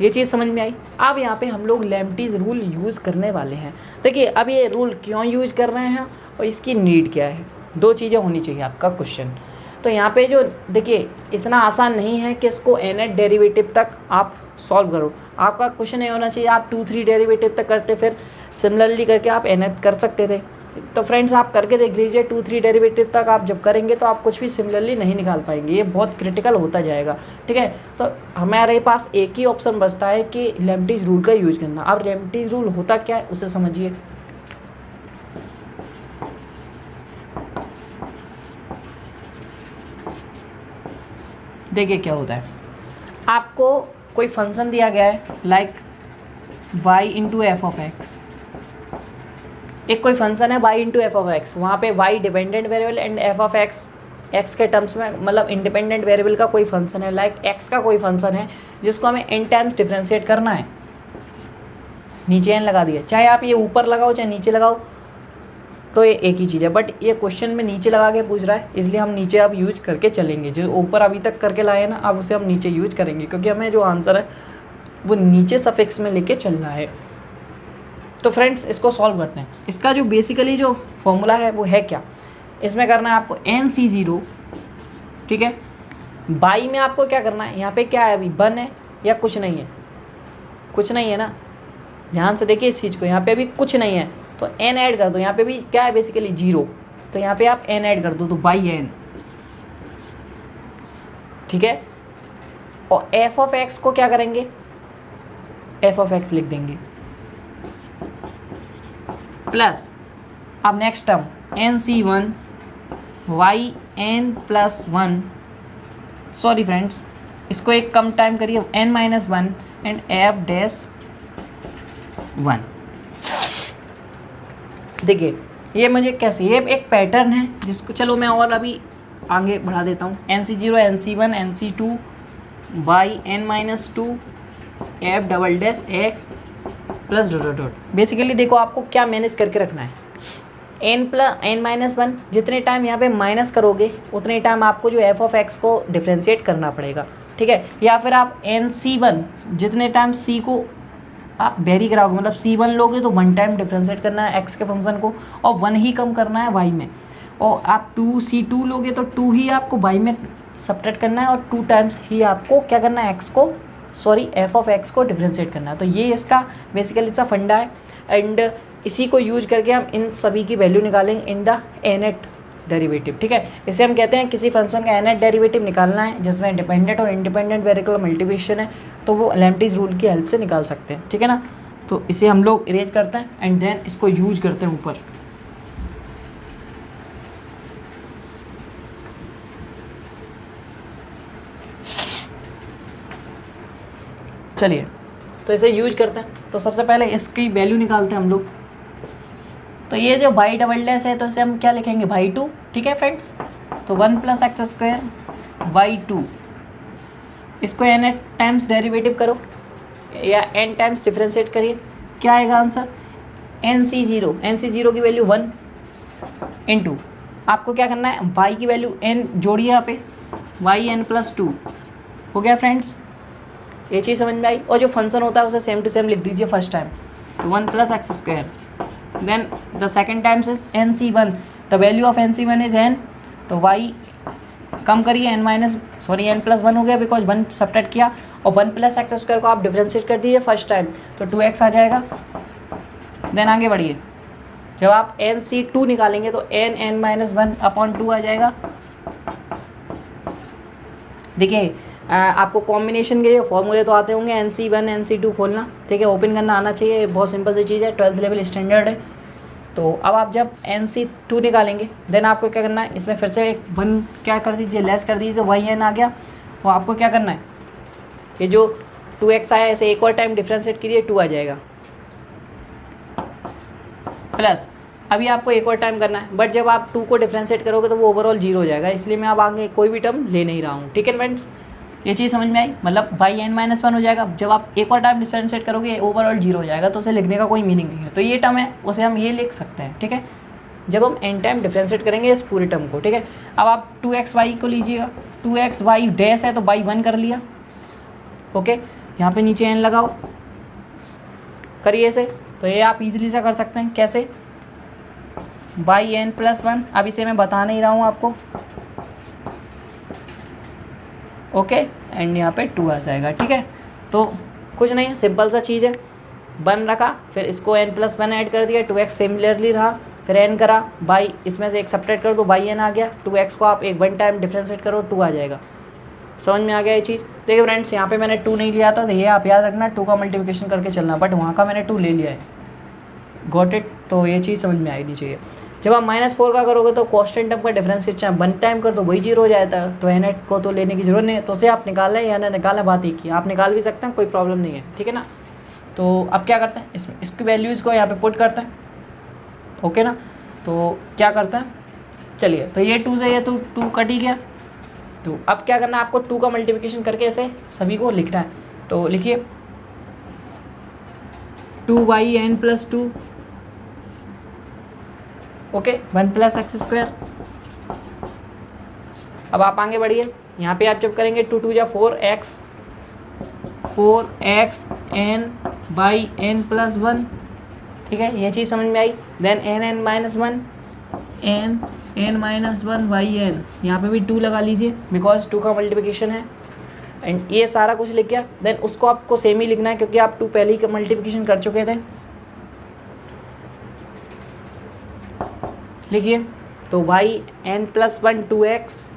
ये चीज़ समझ में आई? अब यहाँ पे हम लोग लैम्प्टीज रूल यूज़ करने वाले हैं। देखिए अब ये रूल क्यों यूज कर रहे हैं और इसकी नीड क्या है, दो चीज़ें होनी चाहिए आपका क्वेश्चन। तो यहाँ पे जो देखिए इतना आसान नहीं है कि इसको nth डेरिवेटिव तक आप सॉल्व करो। आपका क्वेश्चन ये होना चाहिए आप 2-3 डेरिवेटिव तक करते, फिर सिमिलरली करके आप nth कर सकते थे। तो फ्रेंड्स आप करके देख लीजिए, 2-3 डेरिवेटिव तक आप जब करेंगे तो आप कुछ भी सिमिलरली नहीं निकाल पाएंगे, ये बहुत क्रिटिकल होता जाएगा। ठीक है, तो हमारे पास एक ही ऑप्शन बचता है कि लेब्निज़ रूल का यूज करना। अब लेब्निज़ रूल होता क्या है उसे समझिए। देखिए क्या होता है, आपको कोई फंक्शन दिया गया है like y into F of x. एक कोई फंक्शन है y into F of x, वहाँ पे y dependent variable and F of x x के टर्म्स में मतलब इंडिपेंडेंट वेरिएबल का कोई फंक्शन है, लाइक x का कोई फंक्शन है जिसको हमें n टाइम्स डिफ्रेंशिएट करना है। नीचे n लगा दिया, चाहे आप ये ऊपर लगाओ चाहे नीचे लगाओ तो ये एक ही चीज़ है, बट ये क्वेश्चन में नीचे लगा के पूछ रहा है इसलिए हम नीचे अब यूज करके चलेंगे। जो ऊपर अभी तक करके लाए ना अब उसे हम नीचे यूज करेंगे, क्योंकि हमें जो आंसर है वो नीचे सफिक्स में लेके चलना है। तो फ्रेंड्स इसको सॉल्व करते हैं। इसका जो बेसिकली जो फॉर्मूला है वो है क्या, इसमें करना है आपको NC0। ठीक है, बाई में आपको क्या करना है, यहाँ पे क्या है अभी 1 है या कुछ नहीं है, कुछ नहीं है ना, ध्यान से देखिए इस चीज़ को, यहाँ पे अभी कुछ नहीं है तो n ऐड कर दो। यहाँ पे भी क्या है बेसिकली 0, तो यहाँ पे आप n ऐड कर दो तो बाई n। ठीक है, और f ऑफ x को क्या करेंगे, f ऑफ x लिख देंगे प्लस अब next term NC1 yn plus 1, sorry friends इसको एक कम टाइम करिए, n-1 एंड f डैश 1। देखिए ये मुझे कैसे, ये एक पैटर्न है जिसको चलो मैं और अभी आगे बढ़ा देता हूँ। NC0 NC1 NC2 yn-2 f double dash x plus dot dot. Basically देखो आपको क्या मैनेज करके रखना है, n-1 जितने टाइम यहाँ पे माइनस करोगे उतने टाइम आपको जो f ऑफ x को डिफ्रेंशिएट करना पड़ेगा। ठीक है, या फिर आप NC1 जितने टाइम c को आप वेरी कराओगे, मतलब C1 लोगे तो 1 टाइम डिफ्रेंशिएट करना है x के फंक्शन को और 1 ही कम करना है y में, और आप C2 लोगे तो 2 ही आपको y में सब्ट्रैक्ट करना है और 2 टाइम्स ही आपको क्या करना है x को f ऑफ x को डिफ्रेंशिएट करना है। तो ये इसका बेसिकली सा फंडा है एंड इसी को यूज करके हम इन सभी की वैल्यू निकालेंगे इन द nth डेरिवेटिव। ठीक है, इसे हम कहते हैं किसी फंक्शन का nth डेरिवेटिव निकालना है जिसमें डिपेंडेंट और इंडिपेंडेंट वेरिएबल मल्टीप्लिकेशन है तो वो लेब्निज़ रूल की हेल्प से निकाल सकते हैं। ठीक है ना, तो इसे हम लोग इरेज करते हैं एंड देन इसको यूज करते हैं ऊपर। चलिए तो इसे यूज करते हैं। तो सबसे पहले इसकी वैल्यू निकालते हैं हम लोग। तो ये जो y डबल डैश है तो इसे हम क्या लिखेंगे y2। ठीक है फ्रेंड्स, तो 1 प्लस एक्स स्क्वायर y2, इसको n टाइम्स डेरिवेटिव करो या n टाइम्स डिफ्रेंशिएट करिए, क्या आएगा आंसर NC0 की वैल्यू 1 इंटू आपको क्या करना है y की वैल्यू n जोड़िए यहाँ पे yn प्लस 2 हो गया फ्रेंड्स, ये चीज़ समझ में आई। और जो फंक्शन होता है उसे सेम टू सेम लिख दीजिए फर्स्ट टाइम, तो 1 plus x square, then the second times is NC1, the value of NC1 is n, तो y कम करिए n प्लस 1 हो गया बिकॉज 1 सब्ट्रैक्ट किया, और 1 प्लस एक्स स्क्वायर को आप डिफ्रेंशिएट कर दीजिए फर्स्ट टाइम तो 2x आ जाएगा। देन आगे बढ़िए, जब आप NC2 निकालेंगे तो n-1 अपॉन 2 आ जाएगा। देखिए आपको कॉम्बिनेशन के फॉर्मूले तो आते होंगे, NC1 NC2 खोलना, ठीक है, ओपन करना आना चाहिए, बहुत सिंपल सी चीज़ है, 12th लेवल स्टैंडर्ड है। तो अब आप जब NC2 निकालेंगे देन आपको क्या करना है, इसमें फिर से एक 1 क्या कर दीजिए लेस कर दीजिए, yn आ गया। वो आपको क्या करना है, ये जो 2x आया इसे एक और टाइम डिफ्रेंशिएट कीजिए 2 आ जाएगा, प्लस अभी आपको एक और टाइम करना है, बट जब आप 2 को डिफ्रेंशिएट करोगे तो वो ओवरऑल 0 हो जाएगा, इसलिए मैं अब आगे कोई भी टर्म ले नहीं रहा हूँ। ठीक है फ्रेंड्स, ये चीज़ समझ में आई, मतलब yn-1 हो जाएगा, जब आप एक और टाइम डिफरेंशिएट करोगे ओवरऑल 0 हो जाएगा, तो उसे लिखने का कोई मीनिंग नहीं है। तो ये टर्म है उसे हम ये लिख सकते हैं। ठीक है, जब हम n टाइम डिफरेंशिएट करेंगे इस पूरे टर्म को। ठीक है, अब आप 2xy को लीजिएगा, 2xy डैश है तो y 1 कर लिया, ओके, यहाँ पे नीचे n लगाओ, करिए इसे, तो ये आप इजीली से कर सकते हैं। कैसे, yn प्लस 1, अब इसे मैं बता नहीं रहा हूँ आपको, ओके, एंड यहाँ पे 2 आ जाएगा। ठीक है, तो कुछ नहीं है, सिंपल सा चीज़ है। 1 रखा, फिर इसको n+1 ऐड कर दिया, 2x सिमिलरली रहा, फिर n करा, बाई इसमें से एक सब्ट्रैक्ट कर दो, बाई n आ गया, 2x को आप एक 1 टाइम डिफ्रेंशिएट करो, 2 आ जाएगा। समझ में आ गया ये चीज़। देखिए फ्रेंड्स, यहाँ पे मैंने 2 नहीं लिया था, तो ये आप याद रखना 2 का मल्टीप्लिकेशन करके चलना, बट वहाँ का मैंने 2 ले लिया है। Got it. तो ये चीज़ समझ में आनी चाहिए। जब आप -4 का करोगे तो कॉन्स्टेंट टर्म का डिफरेंशिएट चाहे 1 टाइम कर दो वही 0 हो जाता है, तो n को तो लेने की जरूरत नहीं है, तो उसे आप निकाल लें या ना निकालें, बात एक ही, आप निकाल भी सकते हैं, कोई प्रॉब्लम नहीं है। ठीक है ना। तो अब क्या करते हैं, इसकी वैल्यूज़ को यहाँ पे पुट करते हैं। ओके ना, तो क्या करते हैं, चलिए, तो ये 2 से ये तो 2 कट ही गया। तो अब क्या करना है, आपको 2 का मल्टीप्लिकेशन करके ऐसे सभी को लिखना है। तो लिखिए 2yn+2, ओके, 1+x²। अब आप आगे बढ़िए, यहाँ पे आप जब करेंगे 2 2 जा 4x n/n+1। ठीक है, ये चीज़ समझ में आई। देन n(n-1) n-1 यहाँ पे भी 2 लगा लीजिए, बिकॉज 2 का मल्टीप्लिकेशन है। एंड ये सारा कुछ लिख गया। देन उसको आपको सेम ही लिखना है, क्योंकि आप 2 पहले ही मल्टीप्लिकेशन कर चुके थे। लिखिए, तो yn+1 2x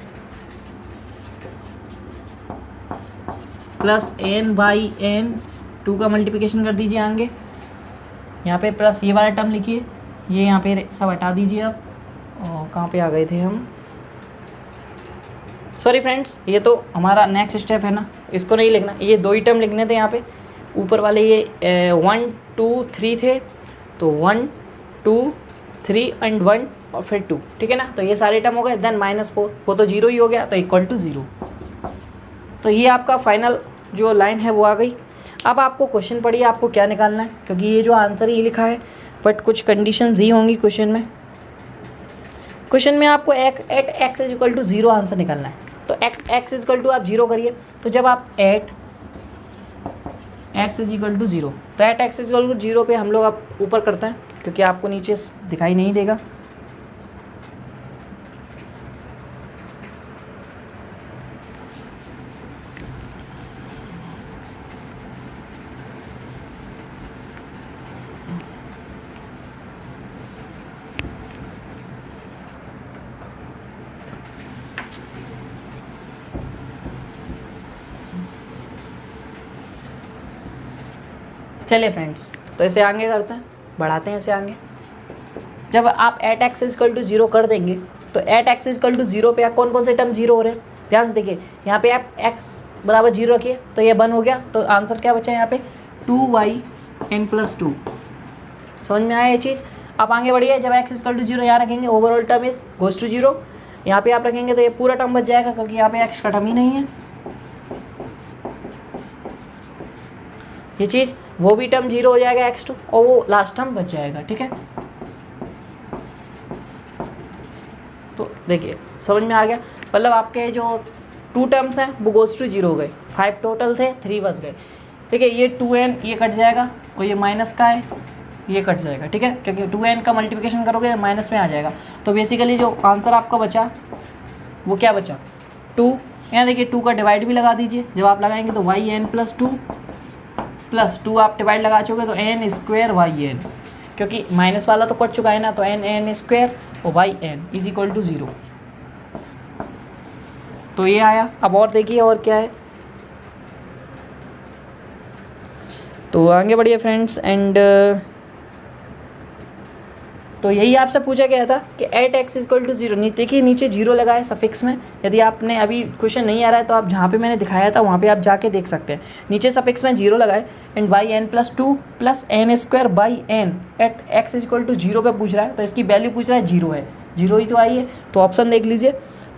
प्लस n/n 2 का मल्टीप्लिकेशन कर दीजिए आगे। यहाँ पे प्लस ये वाला टर्म लिखिए, ये यहाँ पे सब हटा दीजिए आप। और कहाँ पे आ गए थे हम, सॉरी फ्रेंड्स, ये तो हमारा नेक्स्ट स्टेप है ना, इसको नहीं लिखना, ये 2 ही टर्म लिखने थे यहाँ पे। ऊपर वाले ये 1 2 3 थे, तो 1 2 3 एंड 1 और फिर 2। ठीक है ना, तो ये सारे टर्म हो गए। देन -4, वो तो 0 ही हो गया, तो = 0। तो ये आपका फाइनल जो लाइन है वो आ गई। अब आपको क्वेश्चन पढ़िए, आपको क्या निकालना है, क्योंकि ये जो आंसर ही लिखा है, बट कुछ कंडीशंस दी होंगी क्वेश्चन में। क्वेश्चन में आपको एट x = 0 आंसर निकालना है। तो x = आप 0 करिए। तो जब आप एट x = 0, तो एट x = 0 पे हम लोग आप ऊपर करते हैं, क्योंकि आपको नीचे दिखाई नहीं देगा। चलिए फ्रेंड्स, तो इसे आगे करते हैं, बढ़ाते हैं इसे आगे। जब आप एट x = 0 कर देंगे, तो एट x = 0 पे कौन कौन से टर्म 0 हो रहे हैं, ध्यान से देखिए। यहाँ पे आप x = 0 रखिए, तो ये 1 हो गया। तो आंसर क्या बचा है यहाँ पे, 2yn+2। समझ में आया ये चीज़। आप आगे बढ़िए, जब x = 0 यहाँ रखेंगे, overall term is goes to 0। यहाँ पे आप रखेंगे तो ये पूरा टर्म बच जाएगा, क्योंकि यहाँ पे x का टर्म ही नहीं है। ये चीज़, वो भी टर्म 0 हो जाएगा x2, और वो लास्ट टर्म बच जाएगा। ठीक है, तो देखिए समझ में आ गया। मतलब आपके जो 2 टर्म्स हैं वो गोज टू 0 हो गए। 5 टोटल थे, 3 बच गए। ठीक है, ये 2n ये कट जाएगा, और ये माइनस का है, ये कट जाएगा। ठीक है, क्योंकि 2n का मल्टीप्लिकेशन करोगे माइनस में आ जाएगा। तो बेसिकली जो आंसर आपका बचा वो क्या बचा, 2। यहाँ देखिए 2 का डिवाइड भी लगा दीजिए। जब आप लगाएंगे तो yn+2 प्लस 2 आप डिवाइड लगा चुके, तो n² yn, क्योंकि माइनस वाला तो कट चुका है ना, तो n² और yn = 0। तो ये आया। अब और देखिए और क्या है, तो आगे बढ़िए फ्रेंड्स। एंड तो यही आपसे पूछा गया था कि एट x = 0। देखिए नीचे 0 लगा है सफिक्स में। यदि आपने अभी क्वेश्चन नहीं आ रहा है तो आप जहाँ पे मैंने दिखाया था वहाँ पे आप जाके देख सकते हैं, नीचे सफिक्स में 0 लगा है। And yn+2 plus n² eight x = 0 पे पूछ रहा है, तो इसकी वैल्यू पूछ रहा है 0 है, 0 ही तो आई है। तो ऑप्शन देख लीजिए,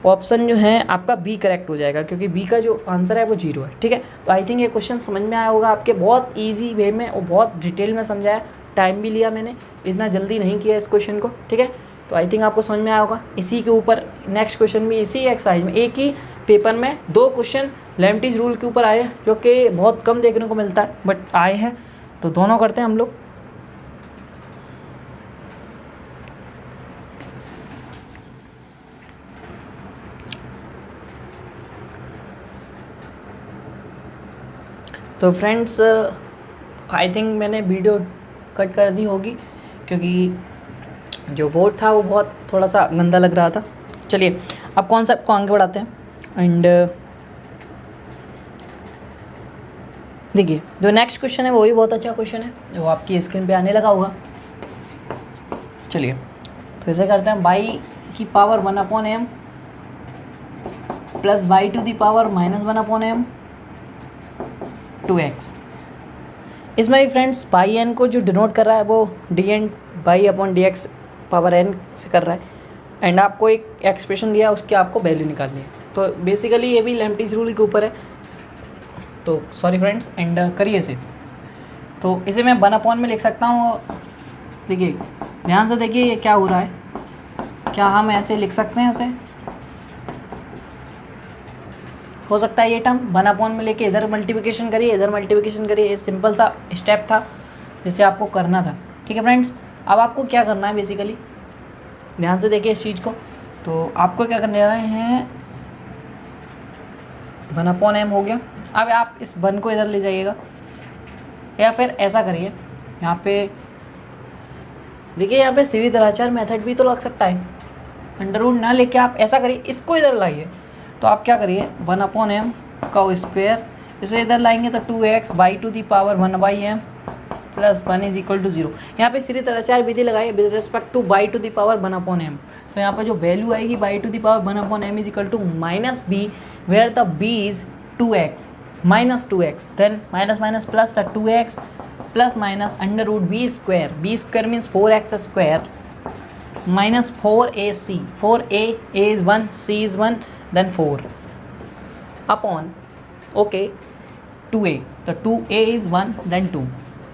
ऑप्शन जो है आपका बी करेक्ट हो जाएगा, क्योंकि बी का जो आंसर है वो 0 है। ठीक है, तो आई थिंक ये क्वेश्चन समझ में आया होगा आपके, बहुत ईजी वे में और बहुत डिटेल में समझाया, टाइम भी लिया मैंने, इतना जल्दी नहीं किया इस क्वेश्चन को। ठीक है, तो आई थिंक आपको समझ में आया होगा। इसी के ऊपर नेक्स्ट क्वेश्चन भी इसी एक्सरसाइज में, एक ही पेपर में 2 क्वेश्चन लेमटिस रूल के ऊपर आए, जो कि बहुत कम देखने को मिलता है, बट आए हैं। तो दोनों करते हैं हम लोग। तो फ्रेंड्स आई थिंक मैंने वीडियो कट कर दी होगी, क्योंकि जो बोर्ड था वो बहुत थोड़ा सा गंदा लग रहा था। चलिए अब कॉन्सेप्ट को आगे बढ़ाते हैं। एंड देखिए जो नेक्स्ट क्वेश्चन है वो भी बहुत अच्छा क्वेश्चन है, जो आपकी स्क्रीन पे आने लगा होगा। चलिए तो ऐसे करते हैं, बाई की power 1/m plus y to the power -1/m 2x। इसमें भी फ्रेंड्स बाई एन को जो डिनोट कर रहा है वो dn by upon dx power n से कर रहा है। एंड आपको एक एक्सप्रेशन दिया, उसकी आपको वैल्यू निकालनी है। तो बेसिकली ये भी लेम्टिस रूल के ऊपर है, तो सॉरी फ्रेंड्स। एंड करिए इसे। तो इसे मैं 1/m में लिख सकता हूँ। देखिए ध्यान से देखिए ये क्या हो रहा है, क्या हम ऐसे लिख सकते हैं? ऐसे हो सकता है ये टर्म 1/m में लेके इधर मल्टीप्लिकेशन करिए, इधर मल्टीप्लिकेशन करिए। ये सिंपल सा स्टेप था जिसे आपको करना था। ठीक है फ्रेंड्स, अब आपको क्या करना है बेसिकली, ध्यान से देखिए इस चीज़ को। तो आपको क्या करने रहे हैं, 1/m हो गया। अब आप इस 1 को इधर ले जाइएगा, या फिर ऐसा करिए, यहाँ पे देखिए, यहाँ पे सीधी तरह मेथड भी तो लग सकता है। अंडर रूट ना लेके आप ऐसा करिए, इसको इधर लाइए। तो आप क्या करिए, 1/m का स्क्वायर, इसे इधर लाएंगे तो 2x y to the power 1/m plus 1 is equal to 0। यहाँ पे सीधी तरह विधि लगाइए with respect to y to the power 1/m। तो यहाँ पर जो वैल्यू आएगी y to the power 1/m is equal to -b, where the b is 2x -2x, then minus minus plus the 2x plus minus under root b square means 4x square minus 4ac, 4a is 1, c is 1, then 4 upon okay 2a, तो 2a is 1 then 2,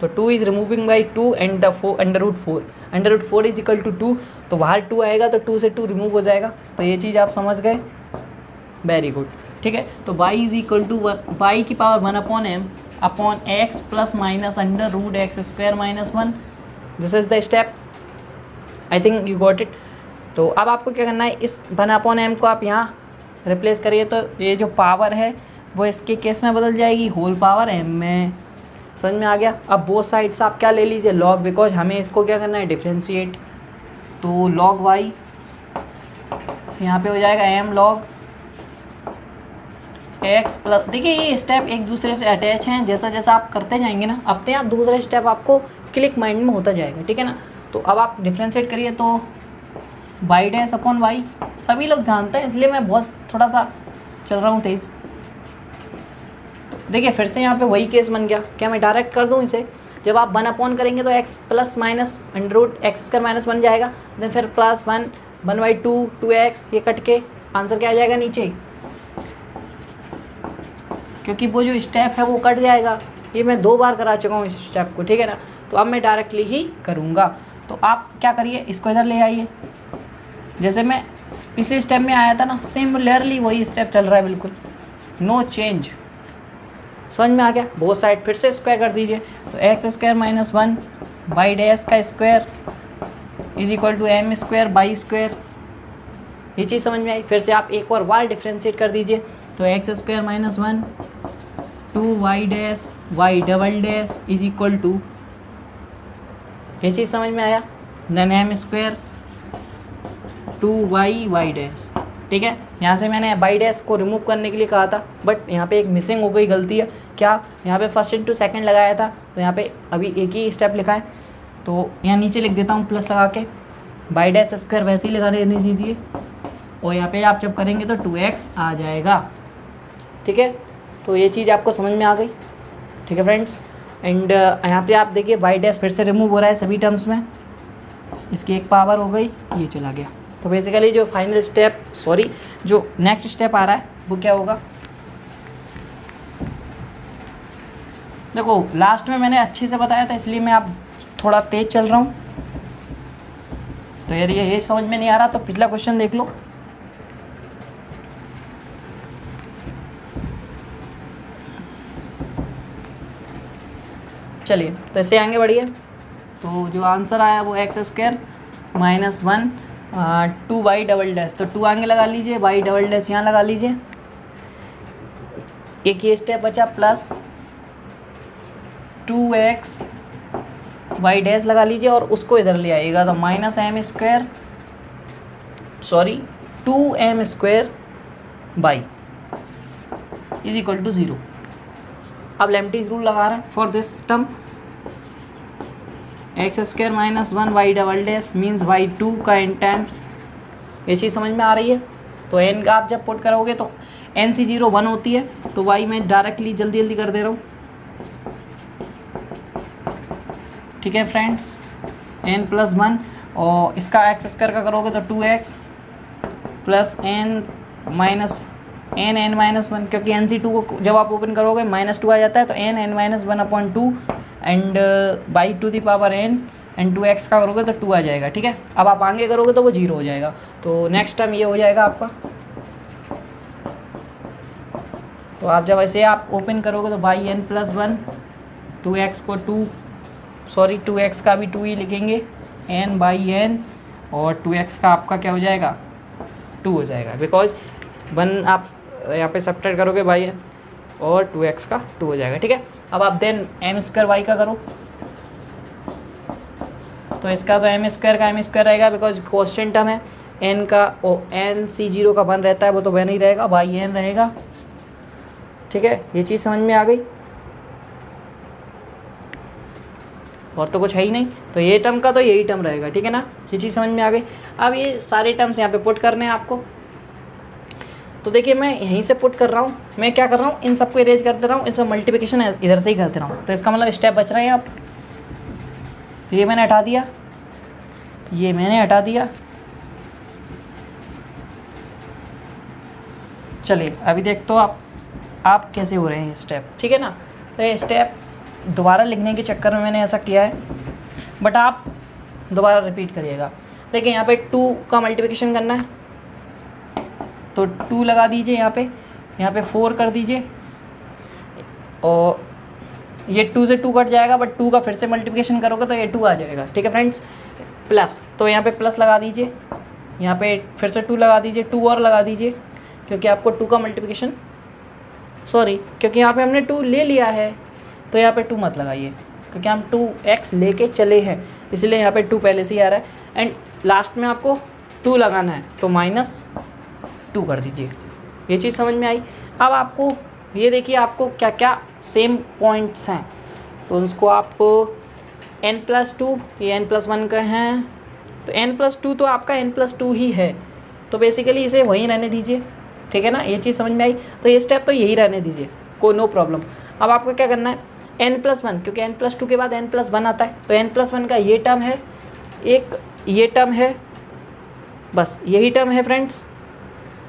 तो 2 is removing by 2 and the 4 under root 4 is equal to 2। तो बाहर 2 आएगा तो 2 से 2 remove हो जाएगा। तो ये चीज़ आप समझ गए, वेरी गुड। ठीक है, तो y is equal to y की power 1/m upon x plus minus under root x square minus 1। This is the step, I think you got it. तो अब आपको क्या करना है, इस 1/m को आप यहाँ रिप्लेस करिए, तो ये जो पावर है वो इसके केस में बदल जाएगी होल पावर m में। समझ में आ गया? अब बोथ साइड्स आप क्या ले लीजिए, लॉग, बिकॉज हमें इसको क्या करना है, डिफ्रेंशिएट। तो लॉग y, तो यहाँ पे हो जाएगा m लॉग x प्लस, देखिए ये स्टेप एक दूसरे से अटैच हैं। जैसा जैसा आप करते जाएंगे ना, अपने आप दूसरा स्टेप आपको क्लिक माइंड में होता जाएगा। ठीक है ना? तो अब आप डिफ्रेंशिएट करिए, तो y डैश अपॉन y सभी लोग जानते हैं, इसलिए मैं बहुत थोड़ा सा चल रहा हूँ तेज। देखिए फिर से यहाँ पे वही केस बन गया। क्या मैं डायरेक्ट कर दूँ इसे? जब आप 1/m करेंगे तो x plus minus under root x square minus 1 जाएगा, देन फिर प्लस 1/2 2x, ये कट के आंसर क्या आ जाएगा नीचे, क्योंकि वो जो स्टेप है वो कट जाएगा। ये मैं 2 बार करा चुका हूँ इस स्टेप को। ठीक है ना? तो अब मैं डायरेक्टली ही करूँगा। तो आप क्या करिए, इसको इधर ले आइए, जैसे मैं पिछले स्टेप में आया था ना, सिमिलरली वही स्टेप चल रहा है, बिल्कुल नो चेंज। समझ में आ गया? बोथ साइड फिर से स्क्वायर कर दीजिए, तो x square minus 1 by dash का square is equal to m square by square. ये चीज़ समझ में आई? फिर से आप एक और बार डिफ्रेंशिएट कर दीजिए, तो x square minus 1 2 y dash y double dash is equal to, ये चीज़ समझ में आया, then m square 2y y dash. ठीक है, यहाँ से मैंने वाई डैश को रिमूव करने के लिए कहा था, बट यहाँ पे एक मिसिंग हो गई, गलती है। क्या, यहाँ पे फर्स्ट इंटू सेकंड लगाया था, तो यहाँ पे अभी एक ही स्टेप लिखा है, तो यहाँ नीचे लिख देता हूँ प्लस लगा के, वाई डैश स्क्वायर वैसे ही लगा देने दीजिए, और यहाँ पे आप जब करेंगे तो 2x आ जाएगा। ठीक है, तो ये चीज़ आपको समझ में आ गई। ठीक है फ्रेंड्स, एंड यहाँ पे आप देखिए वाई डैश फिर से रिमूव हो रहा है सभी टर्म्स में, इसकी एक पावर हो गई, ये चला गया। तो बेसिकली जो फाइनल स्टेप, सॉरी जो नेक्स्ट स्टेप आ रहा है वो क्या होगा, देखो लास्ट में मैंने अच्छे से बताया था, इसलिए मैं आप थोड़ा तेज चल रहा हूँ। तो यार ये समझ में नहीं आ रहा तो पिछला क्वेश्चन देख लो। चलिए तो ऐसे आगे बढ़िए। तो जो आंसर आया वो x square minus 1 2 y double dash, तो 2 आगे लगा लीजिए, वाई डबल डैश यहाँ लगा लीजिए, एक ये स्टेप बचा प्लस 2x वाई डैश लगा लीजिए और उसको इधर ले आइएगा, तो minus m square, sorry 2m² y is equal to 0। अब लेम्टिज रूल लगा रहे हैं for this term, x² minus 1 y double dash means y 2 का n टाइम्स। ये चीज़ समझ में आ रही है? तो n का आप जब पुट करोगे तो n सी 0 1 होती है, तो y मैं डायरेक्टली जल्दी जल्दी कर दे रहा हूँ, ठीक है फ्रेंड्स, n प्लस 1 और इसका x² का करोगे तो 2x plus n minus n minus 1, क्योंकि n सी 2 को जब आप ओपन करोगे -2 आ जाता है, तो n minus 1/2 and y to the power n and 2x का करोगे तो 2 आ जाएगा, ठीक है। अब आप आगे करोगे तो वो 0 हो जाएगा, तो नेक्स्ट टाइम ये हो जाएगा आपका। तो आप जब ऐसे आप ओपन करोगे तो बाई n प्लस 1, 2x को 2x का भी 2 ही लिखेंगे, n बाई n, और 2x का आपका क्या हो जाएगा 2 हो जाएगा, बिकॉज 1 आप यहाँ पे सब्ट्रैक्ट करोगे बाई n और 2x का 2 हो जाएगा, ठीक है। अब आप देन m² y का करो, तो इसका तो m² का m² रहेगा, बिकॉज कॉन्स्टेंट टर्म है, n का n सी 0 का 1 रहता है, वो तो 1 ही रहेगा, बाई n रहेगा, ठीक है। ये चीज़ समझ में आ गई, और तो कुछ है ही नहीं, तो ये टर्म का तो यही टर्म रहेगा, ठीक है ना। ये चीज़ समझ में आ गई। अब ये सारे टर्म्स यहाँ पे पुट करने हैं आपको, तो देखिए मैं यहीं से पुट कर रहा हूँ, मैं क्या कर रहा हूँ, इन सबको इरेज कर दे रहा हूँ, इसमें मल्टीप्लिकेशन इधर से ही कर दे रहा हूँ, तो इसका मतलब स्टेप बच रहे हैं। आप ये मैंने हटा दिया, ये मैंने हटा दिया, चलिए अभी देख तो आप कैसे हो रहे हैं स्टेप, ठीक है ना। तो ये स्टेप दोबारा लिखने के चक्कर में मैंने ऐसा किया है, बट आप दोबारा रिपीट करिएगा। देखिए यहाँ पे 2 का मल्टीप्लिकेशन करना है, तो 2 लगा दीजिए, यहाँ पे 4 कर दीजिए, और ये 2 से 2 कट जाएगा, बट 2 का फिर से मल्टीप्लिकेशन करोगे तो ये 2 आ जाएगा, ठीक है फ्रेंड्स। प्लस, तो यहाँ पे प्लस लगा दीजिए, यहाँ पे फिर से 2 लगा दीजिए, 2 और लगा दीजिए, क्योंकि आपको 2 का मल्टीप्लिकेशन, सॉरी क्योंकि यहाँ पे हमने 2 ले लिया है, तो यहाँ पे 2 मत लगाइए, क्योंकि हम 2x लेके चले हैं, इसलिए यहाँ पे 2 पहले से ही आ रहा है, एंड लास्ट में आपको 2 लगाना है, तो -2 कर दीजिए। ये चीज़ समझ में आई। अब आपको ये देखिए आपको क्या क्या सेम पॉइंट्स हैं, तो उसको आप n+2, ये n+1 का हैं, तो n+2 तो आपका n+2 ही है, तो बेसिकली इसे वहीं रहने दीजिए, ठीक है ना। ये चीज़ समझ में आई, तो ये स्टेप तो यही रहने दीजिए, कोई नो प्रॉब्लम। अब आपको क्या करना है, n+1, क्योंकि n+2 के बाद n+1 आता है, तो n+1 का ये टर्म है, एक ये टर्म है, बस यही टर्म है फ्रेंड्स।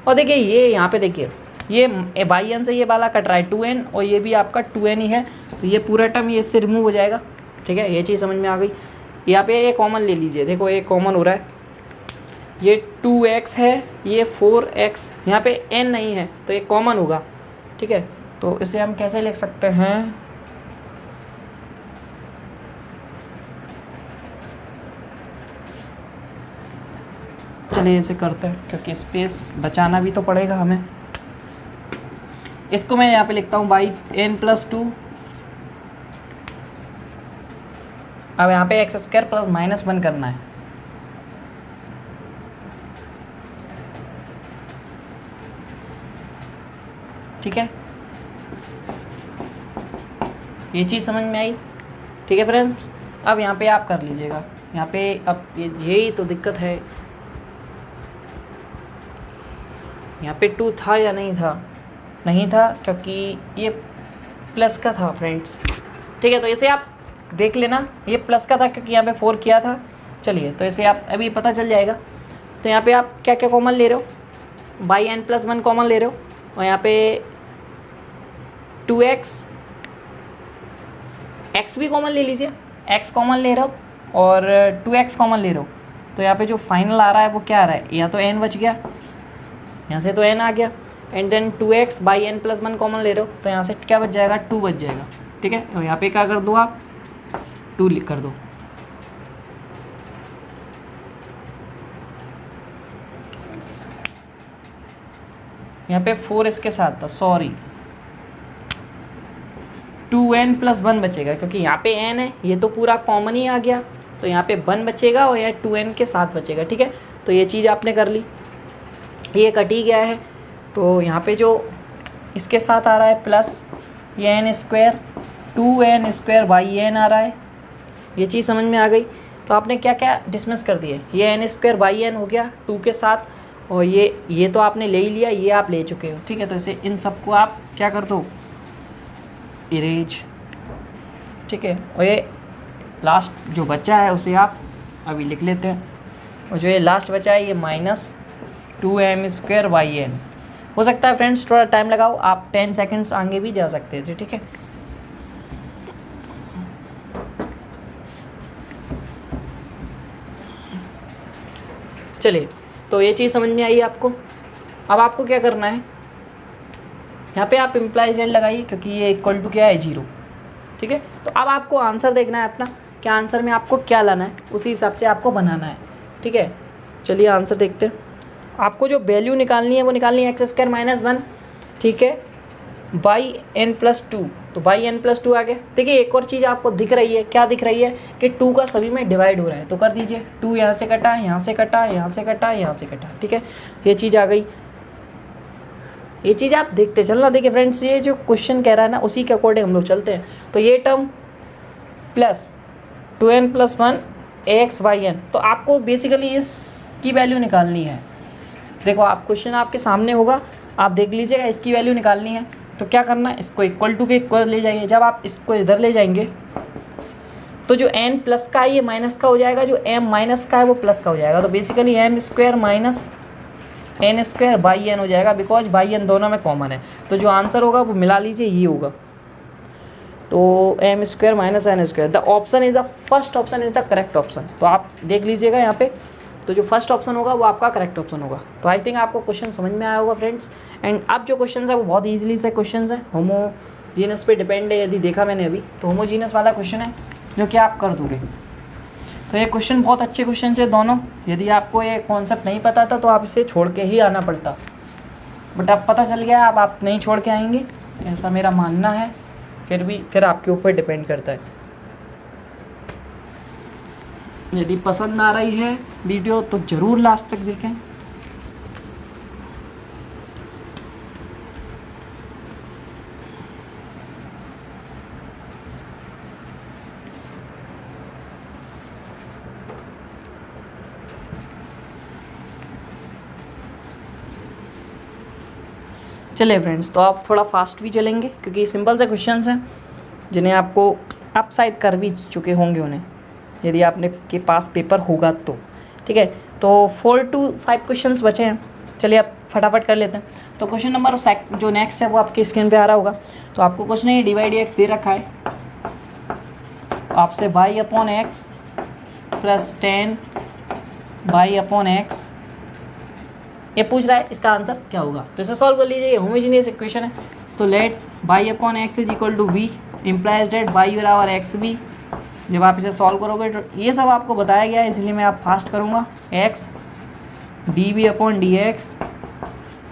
और देखिए ये यहाँ पे देखिए ये बाई n से ये वाला कट रहा है 2n, और ये भी आपका 2n ही है, तो ये पूरा टर्म ये इससे रिमूव हो जाएगा, ठीक है। ये चीज़ समझ में आ गई। यहाँ पे ये कॉमन ले लीजिए, देखो ये कॉमन हो रहा है, ये 2x है, ये 4x, यहाँ पे n नहीं है, तो ये कॉमन होगा, ठीक है। तो इसे हम कैसे लिख सकते हैं, चलिए इसे करते हैं, क्योंकि स्पेस बचाना भी तो पड़ेगा हमें। इसको मैं यहाँ पे लिखता हूँ बाई n+2, अब यहाँ पे x² प्लस -1 करना है, ठीक है। ये चीज़ समझ में आई, ठीक है फ्रेंड्स। अब यहाँ पे आप कर लीजिएगा, यहाँ पे अब यही तो दिक्कत है, यहाँ पे 2 था या नहीं था, नहीं था, क्योंकि ये प्लस का था फ्रेंड्स, ठीक है। तो इसे आप देख लेना, ये प्लस का था क्योंकि यहाँ पे 4 किया था। चलिए तो इसे आप अभी पता चल जाएगा। तो यहाँ पे आप क्या क्या कॉमन ले रहे हो, बाई n+1 कॉमन ले रहे हो, और यहाँ पे 2x, x भी कॉमन ले लीजिए, x कॉमन ले रहे हो और 2x कॉमन ले रहे हो, तो यहाँ पे जो फाइनल आ रहा है वो क्या आ रहा है, या तो n बच गया, यहाँ से तो n आ गया, and then 2x by n+1 common ले रहे हो, तो यहाँ से क्या बच जाएगा, 2 बच जाएगा, ठीक है। और यहाँ पे क्या कर दो आप, 2 लिख कर दो, यहाँ पे 4 इसके साथ था, सॉरी 2n+1 बचेगा, क्योंकि यहाँ पे n है, ये तो पूरा कॉमन ही आ गया, तो यहाँ पे 1 बचेगा और यहाँ 2n के साथ बचेगा। ठीक है, तो ये चीज़ आपने कर ली, ये कट ही गया है। तो यहाँ पे जो इसके साथ आ रहा है प्लस ये n² 2n² n आ रहा है, ये चीज़ समझ में आ गई। तो आपने क्या क्या डिसमिस कर दिए, ये n² n हो गया 2 के साथ, और ये तो आपने ले ही लिया, ये आप ले चुके हो। ठीक है, तो इसे इन सबको आप क्या कर दो, इरेज। ठीक है, और ये लास्ट जो बचा है उसे आप अभी लिख लेते हैं, और जो ये लास्ट बचा है ये -2m² n हो सकता है। फ्रेंड्स थोड़ा टाइम लगाओ, आप 10 सेकंड्स आगे भी जा सकते थे। ठीक है, चलिए, तो ये चीज़ समझ में आई आपको। अब आपको क्या करना है, यहाँ पे आप इम्प्लाइज एंड लगाइए, क्योंकि ये इक्वल टू क्या है 0। ठीक है, तो अब आपको आंसर देखना है अपना, क्या आंसर में आपको क्या लाना है, उसी हिसाब से आपको बनाना है। ठीक है, चलिए आंसर देखते हैं। आपको जो वैल्यू निकालनी है वो निकालनी है x² - 1। ठीक है, बाई n+2, तो बाई n+2 आ गया। देखिए एक और चीज़ आपको दिख रही है, क्या दिख रही है कि 2 का सभी में डिवाइड हो रहा है, तो कर दीजिए। 2 यहाँ से कटा, यहाँ से कटा, यहाँ से कटा, यहाँ से कटा। ठीक है, ये चीज़ आ गई, ये चीज़ आप देखते चलना। देखिए फ्रेंड्स, ये जो क्वेश्चन कह रहा है ना, उसी के अकॉर्डिंग हम लोग चलते हैं। तो ये टर्म प्लस 2n+1 axyn, तो आपको बेसिकली इसकी वैल्यू निकालनी है। देखो आप क्वेश्चन आपके सामने होगा, आप देख लीजिएगा, इसकी वैल्यू निकालनी है। तो क्या करना है, इसको इक्वल टू के इक्वल ले जाइए। जब आप इसको इधर ले जाएंगे तो जो n प्लस का है ये माइनस का हो जाएगा, जो m माइनस का है वो प्लस का हो जाएगा। तो बेसिकली m² - n² n हो जाएगा, बिकॉज n दोनों में कॉमन है। तो जो आंसर होगा वो मिला लीजिए, ये होगा। तो m² - n², the option is the first option is the correct option. तो आप देख लीजिएगा यहाँ पे, तो जो फर्स्ट ऑप्शन होगा वो आपका करेक्ट ऑप्शन होगा। तो आई थिंक आपको क्वेश्चन समझ में आया होगा फ्रेंड्स। एंड अब जो क्वेश्चन है वो बहुत ईजिली से क्वेश्चन है, होमोजीनस पे डिपेंड है। यदि देखा मैंने अभी, तो होमोजीनस वाला क्वेश्चन है जो कि आप कर दोगे। तो ये क्वेश्चन बहुत अच्छे क्वेश्चन है दोनों। यदि आपको ये कॉन्सेप्ट नहीं पता था तो आप इसे छोड़ के ही आना पड़ता, बट अब पता चल गया, अब आप नहीं छोड़ के आएंगे, ऐसा मेरा मानना है। फिर आपके ऊपर डिपेंड करता है। यदि पसंद आ रही है वीडियो तो ज़रूर लास्ट तक देखें। चलिए फ्रेंड्स, तो आप थोड़ा फास्ट भी चलेंगे, क्योंकि सिंपल से क्वेश्चंस हैं जिन्हें आपको आप शायद कर भी चुके होंगे उन्हें, यदि आपने के पास पेपर होगा तो। ठीक है, तो 4 to 5 क्वेश्चंस बचे हैं। चलिए आप फटाफट कर लेते हैं। तो क्वेश्चन नंबर जो नेक्स्ट है वो आपके स्क्रीन पे आ रहा होगा। तो आपको कुछ नहीं, डिवाइड x दे रखा है आपसे, y/x प्लस 10y/x ये पूछ रहा है, इसका आंसर क्या होगा। तो इसे सॉल्व कर लीजिए, ये होमोजेनियस इक्वेशन है। तो let y/x is equal to v implies that y/xv। जब आप इसे सॉल्व करोगे तो ये सब आपको बताया गया है, इसलिए मैं आप फास्ट करूँगा। x dv/dx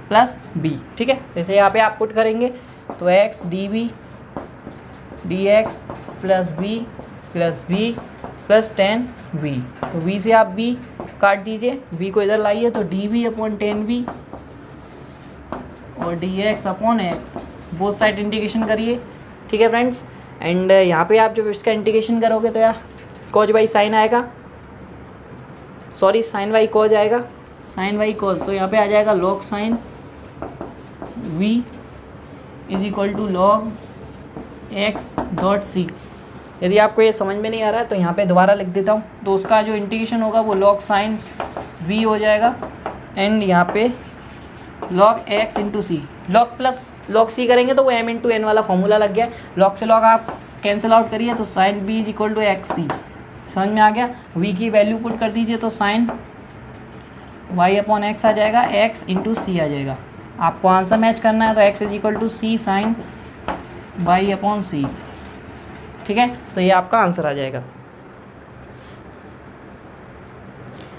plus b। ठीक है, जैसे यहाँ पे आप पुट करेंगे तो x dv dx plus b plus b plus 10v। तो v से आप b काट दीजिए, v को इधर लाइए, तो dv/10v और dx/x बोथ साइड इंटीग्रेशन करिए। ठीक है फ्रेंड्स, एंड यहाँ पे आप जब इसका इंटीग्रेशन करोगे तो यार कॉज बाई साइन आएगा, सॉरी साइन बाई कॉज आएगा, साइन बाई कॉज। तो यहाँ पे आ जाएगा log sine v is equal to log x.c। यदि आपको ये समझ में नहीं आ रहा है तो यहाँ पे दोबारा लिख देता हूँ। तो उसका जो इंटीग्रेशन होगा वो लॉग साइन v हो जाएगा, एंड यहाँ पे log x इंटू सी। लॉग प्लस log c करेंगे तो वो m इंटू n वाला फॉर्मूला लग गया। log से log आप कैंसिल आउट करिए, तो sine b is equal to x c. समझ में आ गया। v की वैल्यू पुट कर दीजिए, तो साइन y/x आ जाएगा, x इंटू सी आ जाएगा। आपको आंसर मैच करना है, तो x is equal to c sine y/c। ठीक है, तो ये आपका आंसर आ जाएगा।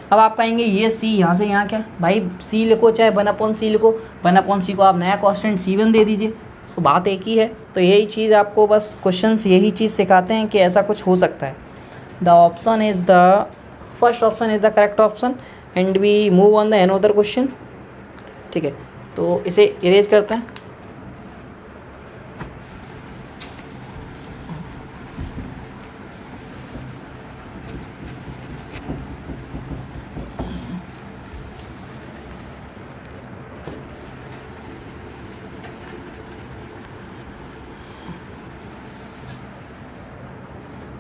अब आप कहेंगे ये c यहाँ से यहाँ क्या भाई, c लिखो चाहे 1/c लिखो, 1/c को आप नया कांस्टेंट c1 दे दीजिए। तो बात एक ही है। तो यही चीज़ आपको बस क्वेश्चंस यही चीज़ सिखाते हैं कि ऐसा कुछ हो सकता है। The option is the first option is the correct option and we move on the another question. ठीक है, तो इसे इरेज करते हैं।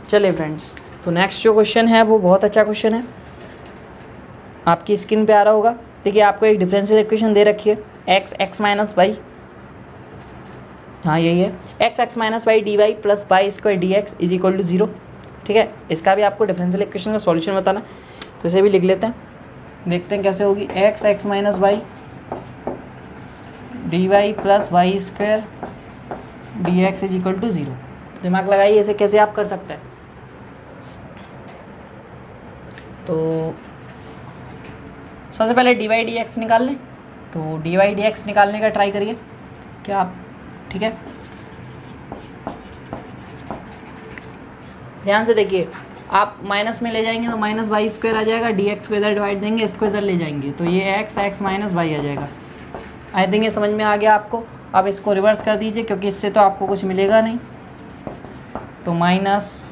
चलिए फ्रेंड्स, तो नेक्स्ट जो क्वेश्चन है वो बहुत अच्छा क्वेश्चन है, आपकी स्क्रीन पे आ रहा होगा। देखिए आपको एक डिफरेंशियल इक्वेशन दे रखी है एक्स माइनस वाई, हाँ यही है, x minus y d y plus y square d x is equal to 0। ठीक है, इसका भी आपको डिफरेंशियल इक्वेशन का सॉल्यूशन बताना, तो इसे भी लिख लेते हैं, देखते हैं कैसे होगी। X minus y d y plus y square d x is equal to 0। दिमाग लगाइए, इसे कैसे आप कर सकते हैं। तो सबसे पहले डी वाई डी एक्स निकाल लें, तो डी वाई डी एक्स निकालने का ट्राई करिए क्या आप। ठीक है, ध्यान से देखिए, आप माइनस में ले जाएंगे तो माइनस वाई स्क्वायर आ जाएगा, डी एक्स को इधर डिवाइड देंगे, इसको इधर ले जाएंगे तो ये एक्स माइनस वाई आ जाएगा। आई थिंक ये समझ में आ गया आपको। अब इसको रिवर्स कर दीजिए क्योंकि इससे तो आपको कुछ मिलेगा नहीं, तो माइनस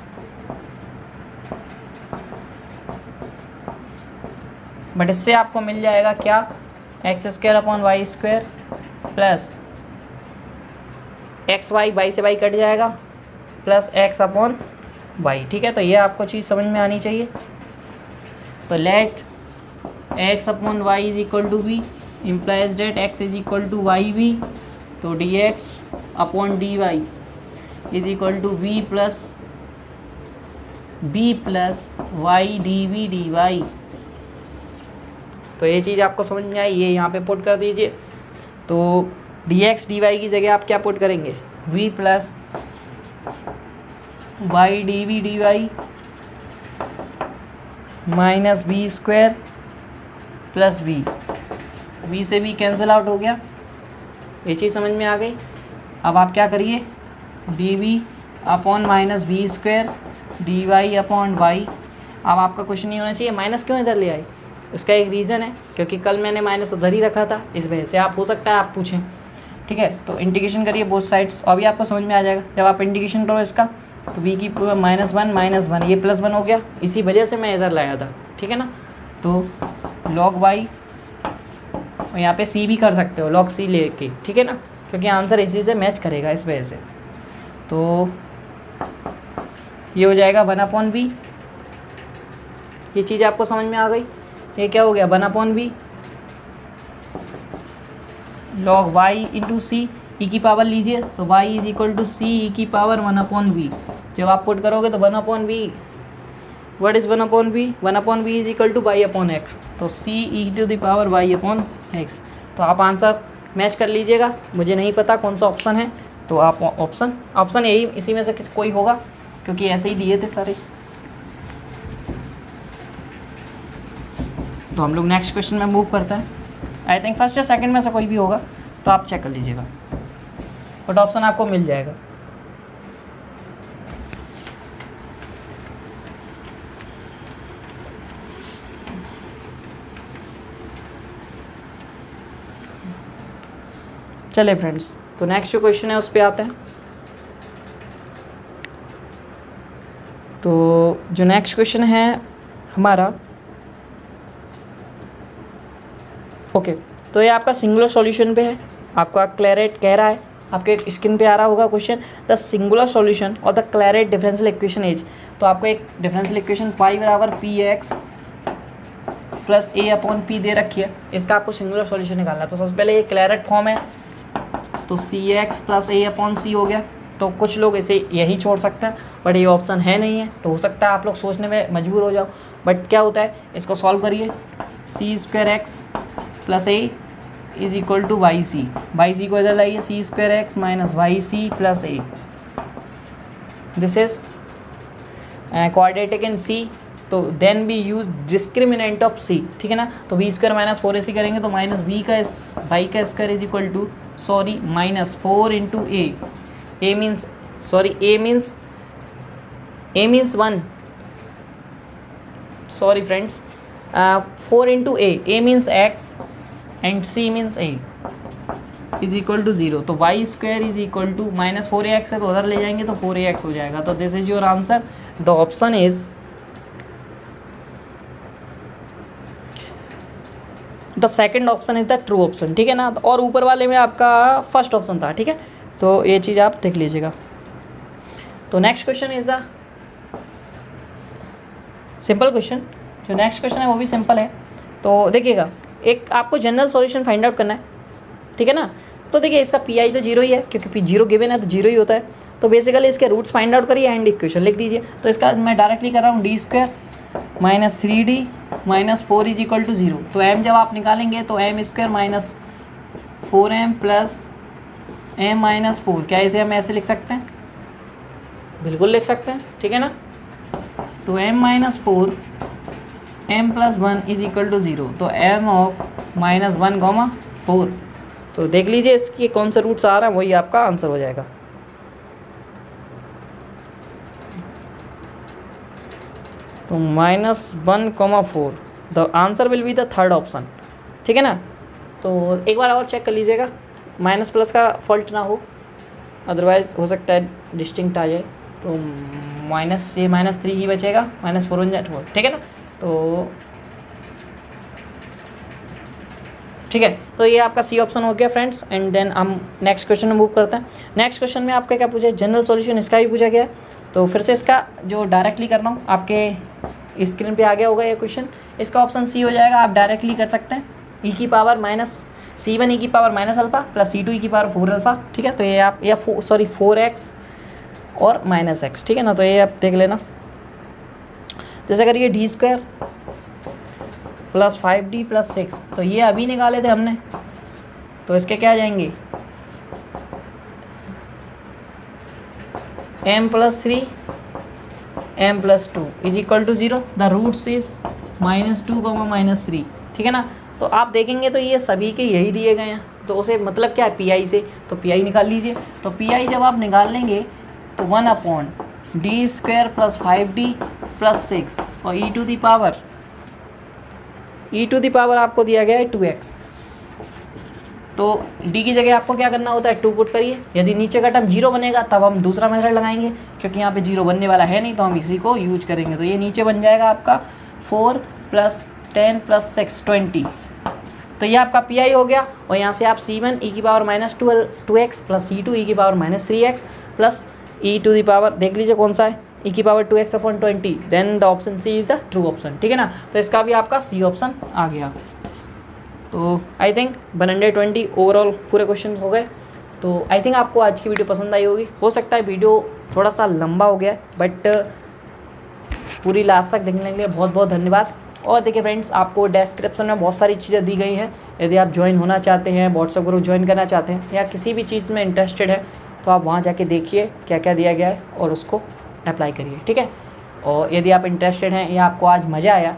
बट इससे आपको मिल जाएगा क्या, x square upon y square plus x y से वाई कट जाएगा प्लस एक्स अपॉन वाई। ठीक है, तो ये आपको चीज़ समझ में आनी चाहिए। तो let x upon y is equal to v implies that x is equal to y v, तो d x upon d y is equal to v plus y d v d y. तो ये चीज़ आपको समझ में आई, ये यहाँ पे पुट कर दीजिए। तो डी एक्स डी वाई की जगह आप क्या पुट करेंगे, v plus y d v d y minus b square plus v से भी कैंसिल आउट हो गया, ये चीज़ समझ में आ गई। अब आप क्या करिए, d v upon minus b square d y upon y. अब आपका क्वेश्चन नहीं होना चाहिए माइनस क्यों इधर ले आई, उसका एक रीज़न है क्योंकि कल मैंने माइनस उधर ही रखा था, इस वजह से आप हो सकता है आप पूछें। ठीक है, तो इंटीग्रेशन करिए बोथ साइड्स, अभी आपको समझ में आ जाएगा। जब आप इंटीग्रेशन करो इसका तो v की पावर -1 ये +1 हो गया, इसी वजह से मैं इधर लाया था। ठीक है ना, तो log y और यहाँ पे c भी कर सकते हो log c लेके। ठीक है ना, क्योंकि आंसर इसी से मैच करेगा इस वजह से। तो ये हो जाएगा 1/v, ये चीज़ आपको समझ में आ गई। ये क्या हो गया 1/v log y into c, e की पावर लीजिए तो y is equal to c e की पावर 1/v। जब आप पुट करोगे तो 1/v, what is 1/v, 1/v is equal to y/x, तो c e to the power y/x। तो आप आंसर मैच कर लीजिएगा, मुझे नहीं पता कौन सा ऑप्शन है, तो आप ऑप्शन यही इसी में से कोई होगा क्योंकि ऐसे ही दिए थे सारे। तो हम लोग नेक्स्ट क्वेश्चन में मूव करते हैं। आई थिंक फर्स्ट या सेकंड में से कोई भी होगा तो आप चेक कर लीजिएगा, बट ऑप्शन आपको मिल जाएगा। चलिए फ्रेंड्स, तो नेक्स्ट जो क्वेश्चन है उस पर आते हैं। तो जो नेक्स्ट क्वेश्चन है हमारा, ओके, तो ये आपका सिंगुलर सॉल्यूशन पे है। आपका क्लैरेट कह रहा है, आपके स्क्रीन पे आ रहा होगा क्वेश्चन, द सिंगुलर सॉल्यूशन और the Claret differential equation is. तो आपको एक डिफरेंशियल इक्वेशन पाई बराबर पी एक्स प्लस ए अपॉन पी दे रखी है, इसका आपको सिंगुलर सॉल्यूशन निकालना है। तो सबसे पहले ये क्लैरेट फॉर्म है, तो सी एक्स प्लस ए अपॉन सी हो गया। तो कुछ लोग इसे यही छोड़ सकते हैं, बट ये ऑप्शन है नहीं है, तो हो सकता है आप लोग सोचने में मजबूर हो जाओ। बट क्या होता है, इसको सॉल्व करिए, c square x plus a is equal to y c को इधर लाइए, c square x minus y c plus a, this is quadratic in c. तो then we use discriminant of c, ठीक है ना। तो बी स्क्वायर माइनस 4ac करेंगे तो माइनस बी का बाई का square is equal to sorry minus 4 into a means sorry a means 1, sorry friends 4 into a means x and c means a is equal to 0। तो y square is equal to minus 4ax है तो उधर ले जाएंगे तो 4ax हो जाएगा। तो this is your answer, the option is the second option is the true option, ठीक है ना। और ऊपर वाले में आपका फर्स्ट ऑप्शन था, ठीक है। तो ये चीज़ आप देख लीजिएगा। तो next question is the simple question. जो नेक्स्ट क्वेश्चन है वो भी सिंपल है। तो देखिएगा, एक आपको जनरल सॉल्यूशन फाइंड आउट करना है, ठीक है ना। तो देखिए इसका पी आई तो 0 ही है क्योंकि पी 0 गिवन है तो 0 ही होता है। तो बेसिकली इसके रूट्स फाइंड आउट करिए एंड इक्वेशन लिख दीजिए। तो इसका मैं डायरेक्टली कर रहा हूँ d square minus 3d minus 4 is equal to 0। तो m जब आप निकालेंगे तो m square minus 4m plus m minus 4, क्या इसे हम ऐसे लिख सकते हैं? बिल्कुल लिख सकते हैं, ठीक है ना। तो m minus 4 m plus 1 is equal to 0। तो m ऑफ माइनस 1 कॉमा 4, तो देख लीजिए इसकी कौन सा रूट्स आ रहा है, वही आपका आंसर हो जाएगा। तो minus 1 comma 4, the answer will be the third option, ठीक है ना। तो एक बार और चेक कर लीजिएगा, माइनस प्लस का फॉल्ट ना हो, अदरवाइज हो सकता है डिस्टिंक्ट आ जाए। तो माइनस ये -3 ही बचेगा, माइनस 4 4, ठीक है ना। तो ठीक है, तो ये आपका सी ऑप्शन हो गया फ्रेंड्स। एंड देन हम नेक्स्ट क्वेश्चन में मूव करते हैं। नेक्स्ट क्वेश्चन में आपका क्या पूछा है, जनरल सॉल्यूशन इसका भी पूछा गया है। तो फिर से इसका जो डायरेक्टली करना हूँ, आपके स्क्रीन पे आ गया होगा ये क्वेश्चन। इसका ऑप्शन सी हो जाएगा, आप डायरेक्टली कर सकते हैं। ई की पावर माइनस C1 ई की power minus alpha plus C2 ई की पावर 4 अल्फा, ठीक है। तो ये आप या 4x और माइनस x, ठीक है ना। तो ये आप देख लेना। जैसे करिए D square plus 5d plus 6, तो ये अभी निकाले थे हमने, तो इसके क्या आ जाएंगे m plus 3 m plus 2 is equal to 0। The roots is -2 -3, ठीक है ना। तो आप देखेंगे तो ये सभी के यही दिए गए हैं, तो उसे मतलब क्या है पी आई से, तो पी आई निकाल लीजिए। तो पी आई जब आप निकाल लेंगे तो 1/d square plus 5d plus 6 और e टू दी पावर आपको दिया गया है 2x। तो d की जगह आपको क्या करना होता है, 2 पुट करिए। यदि नीचे का टर्म 0 बनेगा तब हम दूसरा मेथड लगाएंगे, क्योंकि यहाँ पे 0 बनने वाला है नहीं, तो हम इसी को यूज करेंगे। तो ये नीचे बन जाएगा आपका 4 + 10 + 6 20। तो ये आपका पी आई हो गया। और यहाँ से आप C1 e की power -2x plus C2 e की power -3x plus e to the power देख लीजिए कौन सा है, e की power 2x/20। Then the option c is the true option, ठीक है ना। तो इसका भी आपका सी ऑप्शन आ गया। तो आई थिंक 120 ओवरऑल पूरे क्वेश्चन हो गए। तो आई थिंक आपको आज की वीडियो पसंद आई होगी। हो सकता है वीडियो थोड़ा सा लंबा हो गया, बट पूरी लास्ट तक देखने के लिए बहुत बहुत धन्यवाद। और देखिए फ्रेंड्स, आपको डिस्क्रिप्शन में बहुत सारी चीज़ें दी गई हैं। यदि आप ज्वाइन होना चाहते हैं, व्हाट्सएप ग्रुप ज्वाइन करना चाहते हैं, या किसी भी चीज़ में इंटरेस्टेड है, तो आप वहाँ जाके देखिए क्या क्या दिया गया है और उसको अप्लाई करिए, ठीक है। और यदि आप इंटरेस्टेड हैं या आपको आज मज़ा आया,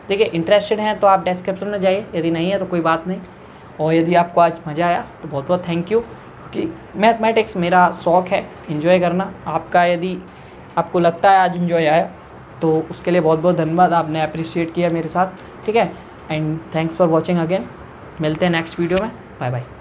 देखिए इंटरेस्टेड हैं तो आप डिस्क्रिप्शन में जाइए, यदि नहीं है तो कोई बात नहीं। और यदि आपको आज मज़ा आया तो बहुत बहुत थैंक यू, क्योंकि मैथमेटिक्स मेरा शौक़ है, इन्जॉय करना। आपका यदि आपको लगता है आज इन्जॉय आया तो उसके लिए बहुत बहुत धन्यवाद, आपने अप्रिशिएट किया मेरे साथ, ठीक है। And thanks for watching again. मिलते हैं नेक्स्ट वीडियो में, बाय बाय।